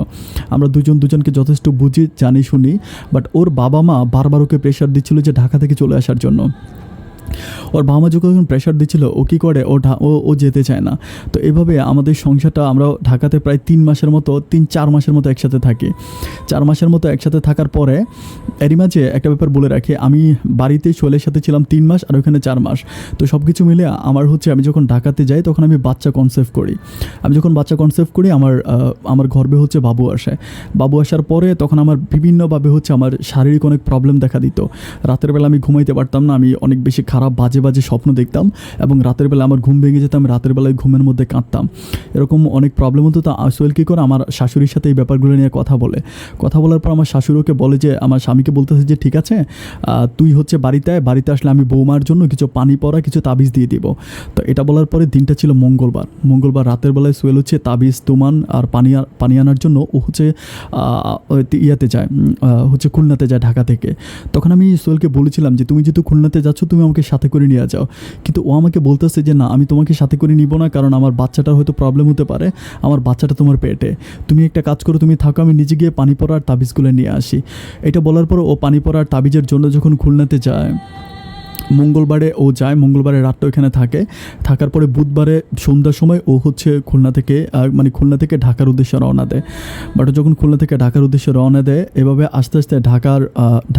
আমরা দুজনকে যথেষ্ট বুঝি, জানি, শুনি। বাট ওর বাবা মা বারবার ওকে প্রেশার দিচ্ছিল যে ঢাকা থেকে চলে আসার জন্য। ওর বাবা মা যখন প্রেশার দিচ্ছিল, ও কী করে, ও যেতে চায় না। তো এভাবে আমাদের সংসারটা, আমরা ঢাকাতে প্রায় 3-4 মাসের মতো একসাথে থাকি। 4 মাসের মতো একসাথে থাকার পরে এরই মাঝে একটা ব্যাপার বলে রাখি, আমি বাড়িতে সোহেলের সাথে ছিলাম 3 মাস, আর ওখানে 4 মাস। তো সব কিছু মিলে আমি যখন ঢাকাতে যাই তখন আমি বাচ্চা কনসেপ্ট করি। আমার গর্ভে বাবু আসে। বাবু আসার পরে তখন আমার বিভিন্নভাবে আমার শারীরিক অনেক প্রবলেম দেখা দিত। রাতের বেলা আমি ঘুমাইতে পারতাম না, আমি অনেক বেশি খারাপ বাজে স্বপ্ন দেখতাম, এবং রাতের বেলা আমার ঘুম ভেঙে যেতাম, রাতের বেলায় ঘুমের মধ্যে কাঁদতাম। এরকম অনেক প্রবলেম হতো। তা সোহেল কী করে, আমার শাশুড়ির সাথে এই ব্যাপারগুলো নিয়ে কথা বলার পর আমার শাশুড়িকে বলে যে, আমার স্বামীকে বলতেছে যে ঠিক আছে, তুই বাড়িতে আসলে আমি বৌমার জন্য কিছু পানি পড়া, কিছু তাবিজ দিয়ে দিব। তো এটা বলার পরে দিনটা ছিল মঙ্গলবার রাতের বেলায় সোহেল তাবিজ, তুমান আর পানি আনার জন্য ও ইয়াতে যায়, খুলনাতে যায় ঢাকা থেকে। তখন আমি সোহেলকে বলেছিলাম যে তুমি যেহেতু খুলনাতে যাচ্ছ, তুমি আমাকে সাথে করে নিয়ে যাও। কিন্তু ও আমাকে বলতেছে যে না, আমি তোমাকে সাথে করে নিব না, কারণ আমার বাচ্চাটার হয়তো প্রবলেম হতে পারে, আমার বাচ্চাটা তোমার পেটে। তুমি একটা কাজ করো, তুমি থাকো, আমি নিজে গিয়ে পানি পড়ার তাবিজগুলো নিয়ে আসি। এটা বলার পর ও পানি পড়ার তাবিজের জন্য যখন খুলনাতে যায়, মঙ্গলবারে রাতটা ওইখানে থাকার পরে বুধবারে সন্ধ্যার সময় ও খুলনা থেকে ঢাকার উদ্দেশ্যে রওনা দেয়। বাট যখন খুলনা থেকে ঢাকার উদ্দেশ্যে রওনা দেয়, এভাবে আস্তে আস্তে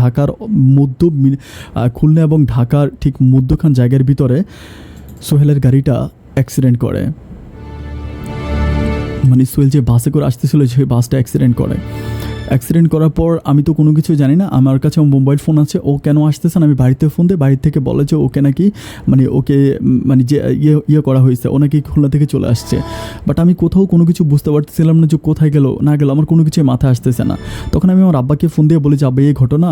ঢাকার খুলনা এবং ঢাকার ঠিক মধ্যখান জায়গার ভিতরে সোহেলের গাড়িটা অ্যাক্সিডেন্ট করে। সোহেল যে বাসে করে আসতেছিল, সেই বাসটা অ্যাক্সিডেন্ট করার পর আমি তো কোনো কিছু জানি না, আমার কাছে মোবাইল ফোন আছে। ও কেন আসতেছে না, আমি বাড়িতে ফোন দিই, বাড়ির থেকে বলে যে ওকে নাকি ওকে যে ইয়ে করা হয়েছে, ও নাকি খুলনা থেকে চলে আসছে। বাট আমি কোথাও কোনো কিছু বুঝতে পারতেছিলাম না যে কোথায় গেল না গেল, আমার কোনো কিছুই মাথায় আসতেছে না। তখন আমি আমার আব্বাকে ফোন দিয়ে বলি যে আব্বা, এই ঘটনা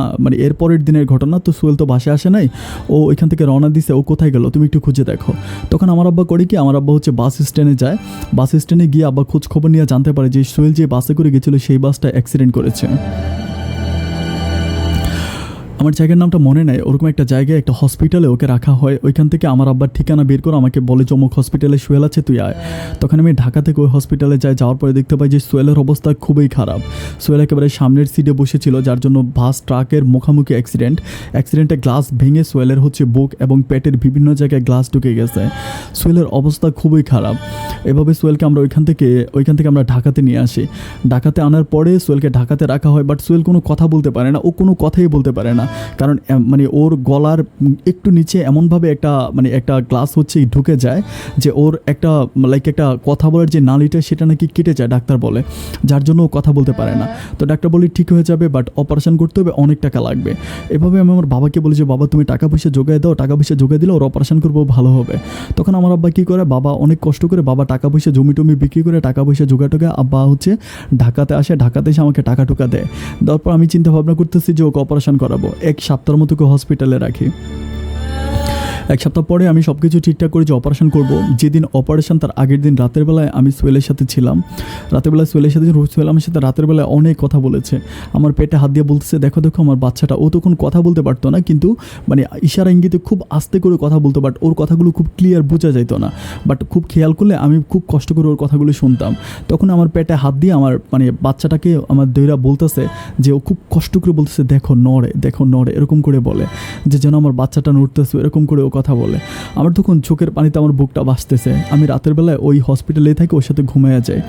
এর পরের দিনের ঘটনা, তো সোহেল তো বাসায় আসে নাই, ও ওইখান থেকে রওনা দিছে, ও কোথায় গেল তুমি একটু খুঁজে দেখো। তখন আমার আব্বা করে কি, আমার আব্বা বাস স্ট্যান্ডে যায়। বাস স্ট্যান্ডে গিয়ে আব্বা খোঁজ খবর নিয়ে জানতে পারে যে সোহেল যে বাসে করে গেছিলো, সেই বাসটা অ্যাক্সিডেন্ট করেছে। আমার জায়গার নামটা মনে নাই, ওরকম একটা জায়গায় একটা হসপিটালে ওকে রাখা হয়। ওইখান থেকে আমার আব্বার ঠিকানা বের করে আমাকে বলে যে অমুক হসপিটালে সোহেল আছে, তুই আয়। তখন আমি ঢাকা থেকে ওই হসপিটালে যাওয়ার পরে দেখতে পাই যে সোহেলের অবস্থা খুবই খারাপ। সোহেল একেবারে সামনের সিটে বসেছিল, যার জন্য বাস ট্রাকের মুখোমুখি অ্যাক্সিডেন্টে গ্লাস ভেঙে সোহেলের বুক এবং পেটের বিভিন্ন জায়গায় গ্লাস ঢুকে গেছে। সোহেলের অবস্থা খুবই খারাপ। এভাবে সোহেলকে আমরা ওইখান থেকে আমরা ঢাকাতে নিয়ে আসি। ঢাকাতে আনার পরে সোহেলকে ঢাকাতে রাখা হয়। বাট সোহেল কোনো কথা বলতে পারে না, ও কোনো কথাই বলতে পারে না, কারণ ওর গলার একটু নিচে এমনভাবে একটা গ্লাস ঢুকে যায় যে ওর একটা কথা বলার যে নালিটা, সেটা নাকি কেটে যায় ডাক্তার বলে, যার জন্য ও কথা বলতে পারে না। তো ডাক্তার বলে ঠিক হয়ে যাবে, বাট অপারেশন করতে হবে, অনেক টাকা লাগবে। এভাবে আমি আমার বাবাকে বলি যে বাবা, তুমি টাকা পয়সা জোগাড় দিলে ওর অপারেশন করবো, ভালো হবে। তখন আমার আব্বা কী করে, বাবা অনেক কষ্ট করে বাবা টাকা পয়সা জমি টমি বিক্রি করে টাকা পয়সা জোগাড় টোগা আব্বা হচ্ছে ঢাকাতে আসে, ঢাকাতে এসে আমাকে টাকা টুকা দেয়। তারপর আমি চিন্তা ভাবনা করতেছি যে ওকে অপারেশন করাবো। এক সপ্তাহের মতো ওকে হসপিটালে রাখি। এক সপ্তাহ পরে আমি সব কিছু ঠিকঠাক করে যে অপারেশন করব, যেদিন অপারেশন তার আগের দিন রাতের বেলায় আমি সোহেলের সাথে ছিলাম। রাতের বেলায় সোহেলের সাথে সোহেল আমার সাথে রাতের বেলায় অনেক কথা বলেছে। আমার পেটে হাত দিয়ে বলতেছে, দেখো দেখো আমার বাচ্চাটা। ও তখন কথা বলতে পারতো না, কিন্তু মানে ইশারা ইঙ্গিতে খুব আস্তে করে কথা বলতো, বাট ওর কথাগুলো খুব ক্লিয়ার বোঝা যেত না। বাট খুব খেয়াল করলে আমি খুব কষ্ট করে ওর কথাগুলো শুনতাম। তখন আমার পেটে হাত দিয়ে আমার মানে বাচ্চাটাকে আমার দইরা বলতেছে যে ও খুব কষ্ট করে বলতেছে, দেখো নড়ে, দেখো নড়ে, এরকম করে বলে যে যেন আমার বাচ্চাটা নড়তেছে, এরকম করে ও কথা বলে। আমার তখন চোখের পানিতে আমার বুকটা ভাসতেছে। আমি রাতের বেলায় ওই হসপিটালে থাকি, ওর সাথে ঘুমাইয়া যাই।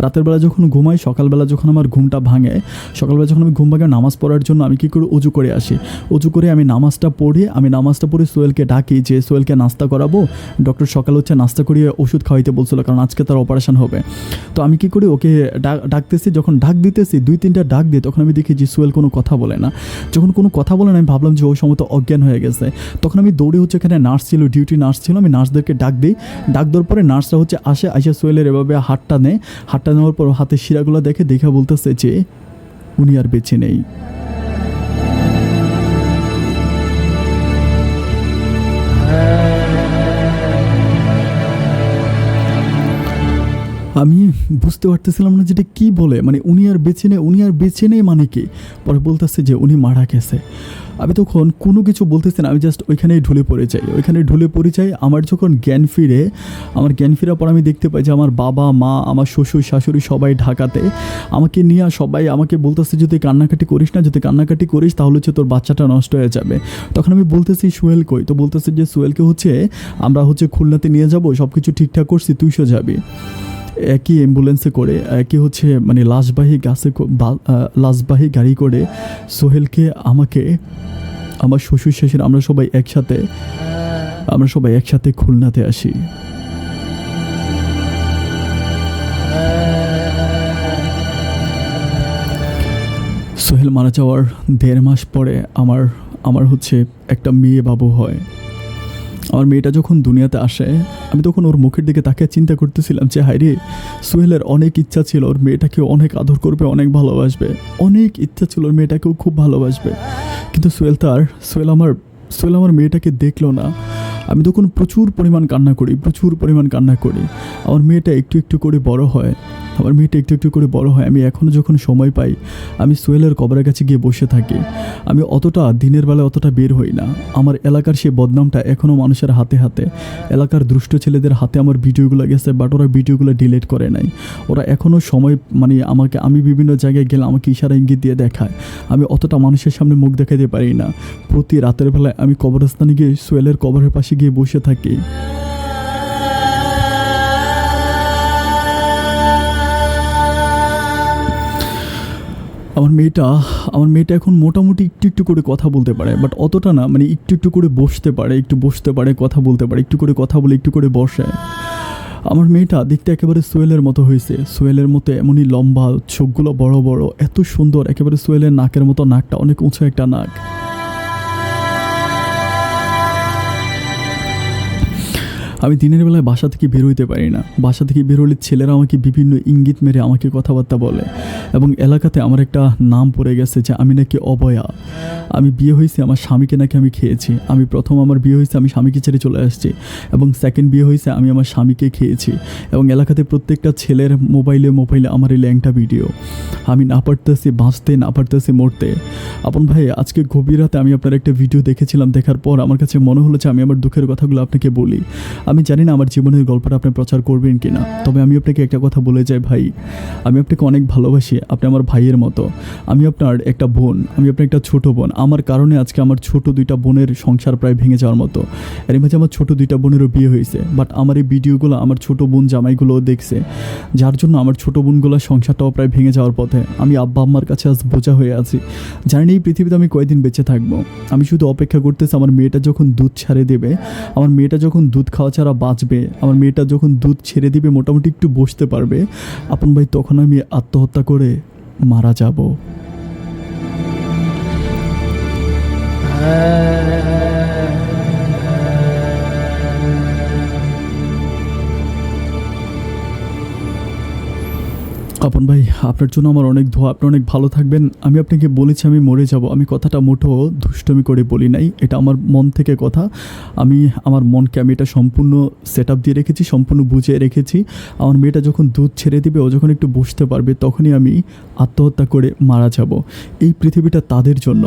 রাতের বেলা যখন ঘুমাই, সকালবেলা যখন আমার ঘুমটা ভাঙে, সকালবেলা যখন আমি ঘুম ভাঙে নামাজ পড়ার জন্য আমি কী করি, অজু করে আসি। অজু করে আমি নামাজটা পড়ে সোহেলকে ডাকি যে সোহেলকে নাস্তা করাবো। ডক্টর সকাল হচ্ছে নাস্তা করিয়ে ওষুধ খাওয়াইতে বলছিল, কারণ আজকে তার অপারেশন হবে। তো আমি কী করি, ওকে ডাকতেছি। যখন ডাক দিতেছি 2-3টা ডাক দিয়ে, তখন আমি দেখি যে সোহেল কোনো কথা বলে না। যখন কোনো কথা বলে না, আমি ভাবলাম যে ও সম্ভবত অজ্ঞান হয়ে গেছে। তখন আমি দৌড়ে হচ্ছে, এখানে নার্স ছিল, ডিউটি নার্স ছিল, আমি নার্সদেরকে ডাক দিই। ডাক দেওয়ার পরে নার্সরা হচ্ছে আসে সোহেলের এভাবে হাতটা নেয়। হাতটা নেওয়ার পর হাতের শিরাগুলো দেখে বলতেছে যে উনি আর বেঁচে নেই। আমি বুঝতে পারতেছিলাম না যেটা কী বলে, মানে উনি আর বেঁচে নেই মানে কি। পরে বলতেছে যে উনি মারা গেছে। আমি তখন কোনো কিছু বলতেছি না, আমি জাস্ট ওইখানেই ঢুলে পড়ে যাই। আমার যখন জ্ঞান ফিরার পর আমি দেখতে পাই যে আমার বাবা মা, আমার শ্বশুর শাশুড়ি সবাই ঢাকাতে। আমাকে নিয়ে সবাই আমাকে বলতেছে যে তুই কান্নাকাটি করিস না, যদি কান্নাকাটি করিস তাহলে হচ্ছে তোর বাচ্চাটা নষ্ট হয়ে যাবে। তখন আমি বলতেছি সোহেল কই, তো বলতেছে যে সোহেলকে হচ্ছে আমরা হচ্ছে খুলনাতে নিয়ে যাব, সব কিছু ঠিকঠাক করছি, তুইও যাবি। একই অ্যাম্বুলেন্সে করে, একই হচ্ছে মানে লাশবাহী গাড়ি করে সোহেলকে, আমাকে, আমার শ্বশুর শাশুড়ি, আমরা সবাই একসাথে খুলনাতে আসি। সোহেল মারা যাওয়ার 1.5 মাস পরে আমার হচ্ছে একটা মেয়ে বাবু হয়। আমার মেয়েটা যখন দুনিয়াতে আসে, আমি তখন ওর মুখের দিকে তাকিয়ে চিন্তা করতেছিলাম যে হায় রে, সোহেলের অনেক ইচ্ছা ছিল ওর মেয়েটাকে অনেক আদর করবে, অনেক ভালোবাসবে, অনেক ইচ্ছা ছিল ওর মেয়েটাকেও খুব ভালোবাসবে। কিন্তু সোহেল আমার মেয়েটাকে দেখলো না। আমি তখন প্রচুর পরিমাণ কান্না করি। আমার মেয়েটা একটু একটু করে বড় হয়। আমি এখনও যখন সময় পাই, আমি সোহেলের কবরের কাছে গিয়ে বসে থাকি। আমি দিনের বেলায় অতটা বের হই না। আমার এলাকার সেই বদনামটা এখনও মানুষের হাতে এলাকার দুষ্ট ছেলেদের হাতে আমার ভিডিওগুলো গেছে, বাট ওরা ভিডিওগুলো ডিলিট করে নাই। ওরা এখনও সময় মানে আমি বিভিন্ন জায়গায় গেলে আমাকে ইশারা ইঙ্গিত দিয়ে দেখায়। আমি অতটা মানুষের সামনে মুখ দেখাতে পারি না। প্রতি রাতের বেলায় আমি কবরস্থানে গিয়ে সোহেলের কবরের পাশে গিয়ে বসে থাকি। আমার মেয়েটা এখন মোটামুটি একটু করে কথা বলতে পারে, বাট অতটা না, মানে একটু করে বসতে পারে, কথা বলতে পারে, একটু করে কথা বলে একটু করে বসে। আমার মেয়েটা দেখতে একেবারে সোহেলের মতো হয়েছে। সোহেলের মতো এমনই লম্বা, চোখগুলো বড় বড়, এত সুন্দর, একেবারে সোহেলের নাকের মতো, নাকটা অনেক উঁচু একটা নাক। আমি দিনের বেলায় বাসা থেকে বের হইতে পারি না। বাসা থেকে বের হলে ছেলেরা আমাকে বিভিন্ন ইঙ্গিত মেরে আমাকে কথাবার্তা বলে, এবং এলাকাতে আমার একটা নাম পড়ে গেছে যে আমি নাকি অবয়া। আমি বিয়ে হয়েছি, আমার স্বামীকে নাকি আমি খেয়েছি। প্রথম আমার বিয়ে হয়েছে, আমি স্বামীকে ছেড়ে চলে আসছি, এবং সেকেন্ড বিয়ে হয়েছে, আমি আমার স্বামীকে খেয়েছি। এবং এলাকাতে প্রত্যেকটা ছেলের মোবাইলে আমার এই ল্যাংটা ভিডিও। আমি না পারতেছি বাঁচতে, না পারতেছি মরতে। আপন ভাই, আজকে গভীর রাতে আমি আপনার একটা ভিডিও দেখেছিলাম। দেখার পর আমার কাছে মনে হলো যে আমি আমার দুঃখের কথাগুলো আপনাকে বলি। আমি জানি না আমার জীবনের গল্পটা আপনি প্রচার করবেন কি না, তবে আমি আপনাকে একটা কথা বলে যাই ভাই, আমি আপনাকে অনেক ভালোবাসি। আপনি আমার ভাইয়ের মতো। আমি আপনার একটা বোন, আমি আপনার একটা ছোট বোন। আমার কারণে আজকে আমার ছোট 2টা বোনের সংসার প্রায় ভেঙে যাওয়ার মতো। এর মাঝে আমার ছোট 2টা বোনেরও বিয়ে হয়েছে, বাট আমার এই ভিডিওগুলো আমার ছোট বোন জামাইগুলোও দেখছে, যার জন্য আমার ছোট বোনগুলোর সংসারটাও প্রায় ভেঙে যাওয়ার পথে। আমি আব্বা আম্মার কাছে আজ বোঝা হয়ে আছি। জানি না এই পৃথিবীতে আমি কয়দিন বেঁচে থাকবো। আমি শুধু অপেক্ষা করতেছি আমার মেয়েটা যখন দুধ ছাড়ে দেবে, আমার মেয়েটা যখন দুধ খাওয়া ছাড়া বাঁচবে, আমার মেয়েটা যখন দুধ ছেড়ে দিবে, মোটামুটি একটু বসতে পারবে, আপন ভাই, তখন আমি আত্মহত্যা করে মারা যাব। আপন ভাই, আপনার জন্য আমার অনেক দোয়া। আপনি অনেক ভালো থাকবেন। আমি আপনাকে বলেছি আমি মরে যাব। আমি কথাটা মুঠো দুষ্টমি করে বলি নাই। এটা আমার মন থেকে কথা। আমি আমার মনকে আমি এটা সম্পূর্ণ সেটআপ দিয়ে রেখেছি, সম্পূর্ণ বুঝিয়ে রেখেছি। আমার মেয়েটা যখন দুধ ছেড়ে দিবে, ও যখন একটু বসতে পারবে, তখনই আমি আত্মহত্যা করে মারা যাব। এই পৃথিবীটা তাদের জন্য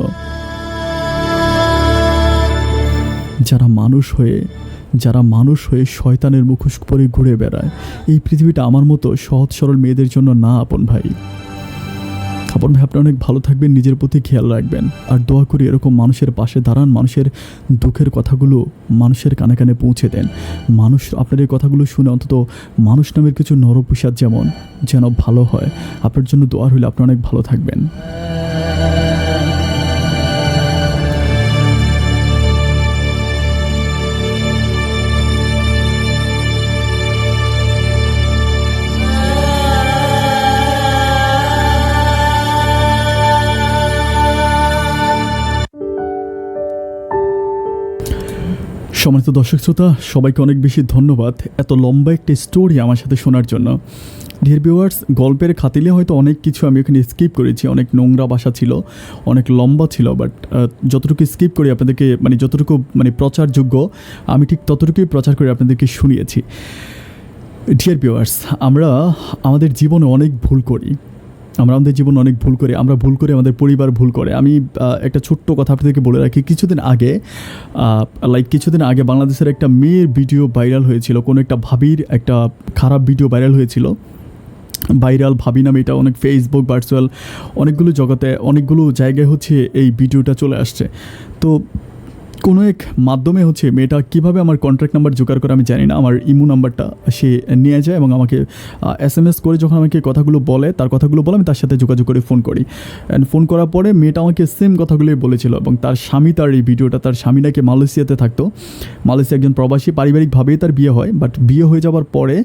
যারা মানুষ হয়ে শয়তানের মুখোশ পরে ঘুরে বেড়ায়। এই পৃথিবীটা আমার মতো সহজ সরল মেয়েদের জন্য না আপন ভাই। আপনি অনেক ভালো থাকবেন, নিজের প্রতি খেয়াল রাখবেন। আর দোয়া করি এরকম মানুষের পাশে দাঁড়ান, মানুষের দুঃখের কথাগুলো মানুষের কানে কানে পৌঁছে দেন। মানুষ আপনার এই কথাগুলো শুনে অন্তত মানুষ নামের কিছু নরপিশাচ যেন ভালো হয়। আপনার জন্য দোয়া হইলে আপনি অনেক ভালো থাকবেন। সম্মানিত দর্শক শ্রোতা, সবাইকে অনেক বেশি ধন্যবাদ এত লম্বা একটা স্টোরি আমার সাথে শোনার জন্য। ডিয়ার ভিউয়ার্স, গল্পের খাতিলে হয়তো অনেক কিছু আমি এখানে স্কিপ করেছি, অনেক নোংরা ভাষা ছিল, অনেক লম্বা ছিল, বাট যতটুকু স্কিপ করি আপনাদেরকে যতটুকু প্রচারযোগ্য আমি ঠিক ততটুকুই প্রচার করে আপনাদেরকে শুনিয়েছি। ডিয়ার ভিউয়ার্স, আমরা আমাদের জীবনে অনেক ভুল করি। আমরা ভুল করি, আমাদের পরিবার ভুল করে। আমি একটা ছোট্ট কথা আপনাদেরকে বলে রাখি। কিছুদিন আগে বাংলাদেশের একটা মেয়ের ভিডিও ভাইরাল হয়েছিল, কোনো একটা ভাবির একটা খারাপ ভিডিও ভাইরাল হয়েছিল। ভাইরাল ভাবি নামে এটা অনেক ফেসবুক, ভার্চুয়াল অনেকগুলো জায়গায় এই ভিডিওটা চলে আসছে। তো কোনো এক মাধ্যমে মেয়েটা কীভাবে আমার কন্ট্যাক্ট নাম্বার জোগাড় করে আমি জানি না, আমার ইমো নাম্বারটা সে নিয়ে যায় এবং আমাকে SMS করে যখন আমাকে কথাগুলো বলে আমি তার সাথে যোগাযোগ করে ফোন করি। অ্যান্ড ফোন করার পরে মেয়েটা আমাকে সেম কথাগুলোই বলেছিল এবং তার স্বামী, তার এই ভিডিওটা, তার স্বামী নাকি মালয়েশিয়াতে থাকতো। মালয়েশিয়া একজন প্রবাসী, পারিবারিকভাবেই তার বিয়ে হয়, বাট বিয়ে হয়ে যাওয়ার পরে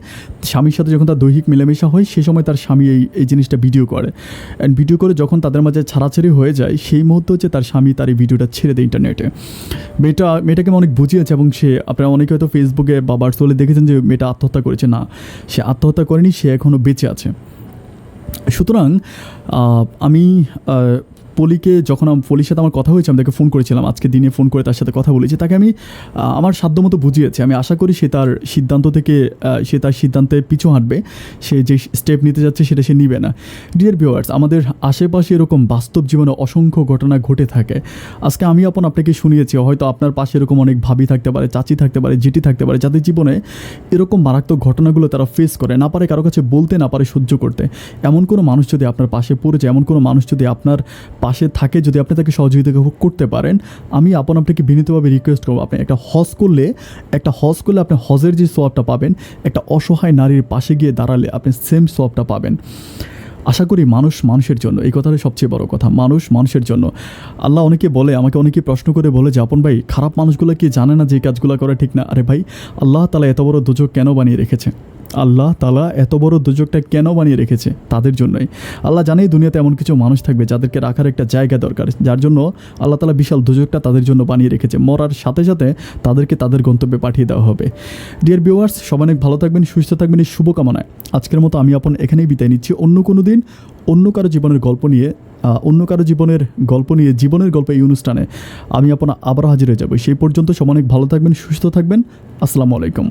স্বামীর সাথে যখন তার দৈহিক মেলামেশা হয় সেই সময় তার স্বামী এই জিনিসটা ভিডিও করে। অ্যান্ড ভিডিও করে যখন তাদের মাঝে ছাড়াছাড়ি হয়ে যায় সেই মুহূর্তে তার স্বামী তার এই ভিডিওটা ছেড়ে দেয় ইন্টারনেটে। মেয়েটাকে আমি অনেক বুঝিয়েছে এবং আপনারা অনেকে হয়তো ফেসবুকে বা ভার্চুয়ালে দেখেছেন যে মেয়েটা আত্মহত্যা করেছে। না, সে আত্মহত্যা করেনি, সে এখনও বেঁচে আছে। সুতরাং আমি যখন পলির সাথে আমার কথা হয়েছে, আমি তাকে ফোন করেছিলাম, আজকে দিনে ফোন করে তার সাথে কথা বলেছি। তাকে আমি আমার সাধ্যমতো বুঝিয়েছি। আমি আশা করি সে তার সিদ্ধান্তে পিছু হাঁটবে। সে যে স্টেপ নিতে যাচ্ছে সেটা সে নিবে না। ডিয়ার ভিউয়ার্স, আমাদের আশেপাশে এরকম বাস্তব জীবনে অসংখ্য ঘটনা ঘটে থাকে। আজকে আমি আপনাকে শুনিয়েছি, হয়তো আপনার পাশে এরকম অনেক ভাবি থাকতে পারে, চাচি থাকতে পারে, জিটি থাকতে পারে, যাদের জীবনে এরকম মারাত্মক ঘটনাগুলো তারা ফেস করে, না পারে কারো কাছে বলতে, না পারে সহ্য করতে। এমন কোনো মানুষ যদি আপনার পাশে পড়ে যায়, এমন কোনো মানুষ যদি আপনার পাশে থাকে, যদি আপনি তাকে সহযোগিতা করতে পারেন, আমি আপনাকে বিনীতভাবে রিকোয়েস্ট করবো, আপনি একটা হজ করলে আপনি হজের যে সওয়াবটা পাবেন, একটা অসহায় নারীর পাশে গিয়ে দাঁড়ালে আপনি সেম সওয়াবটা পাবেন। আশা করি মানুষের জন্য, এই কথাটাই সবচেয়ে বড় কথা, মানুষের জন্য। আল্লাহ আমাকে অনেকে প্রশ্ন করে বলে যে আপন ভাই, খারাপ মানুষগুলো কি জানে না যে এই কাজগুলো করা ঠিক না? আরে ভাই, আল্লাহ তাআলা এত বড় দোজখ কেন বানিয়ে রেখেছে? আল্লাহ তাআলা এত বড় দোজখটা কেন বানিয়ে রেখেছে? তাদের জন্যই। আল্লাহ জানেই দুনিয়াতে এমন কিছু মানুষ থাকবে যাদেরকে রাখার একটা জায়গা দরকার, যার জন্য আল্লাহ তাআলা বিশাল দোজখটা তাদের জন্য বানিয়ে রেখেছে। মরার সাথে সাথে তাদেরকে তাদের গন্তব্যে পাঠিয়ে দেওয়া হবে। ডিয়ার ভিউয়ার্স, সবাই অনেক ভালো থাকবেন, সুস্থ থাকবেন, এই শুভকামনায় আজকের মতো আমি এখানেই বিদায় নিচ্ছি। অন্য কোনো দিন অন্য কারো জীবনের গল্প নিয়ে জীবনের গল্প এই অনুষ্ঠানে আমি আবার হাজির হয়ে যাব। সেই পর্যন্ত সবাই অনেক ভালো থাকবেন, সুস্থ থাকবেন। আসসালামু আলাইকুম।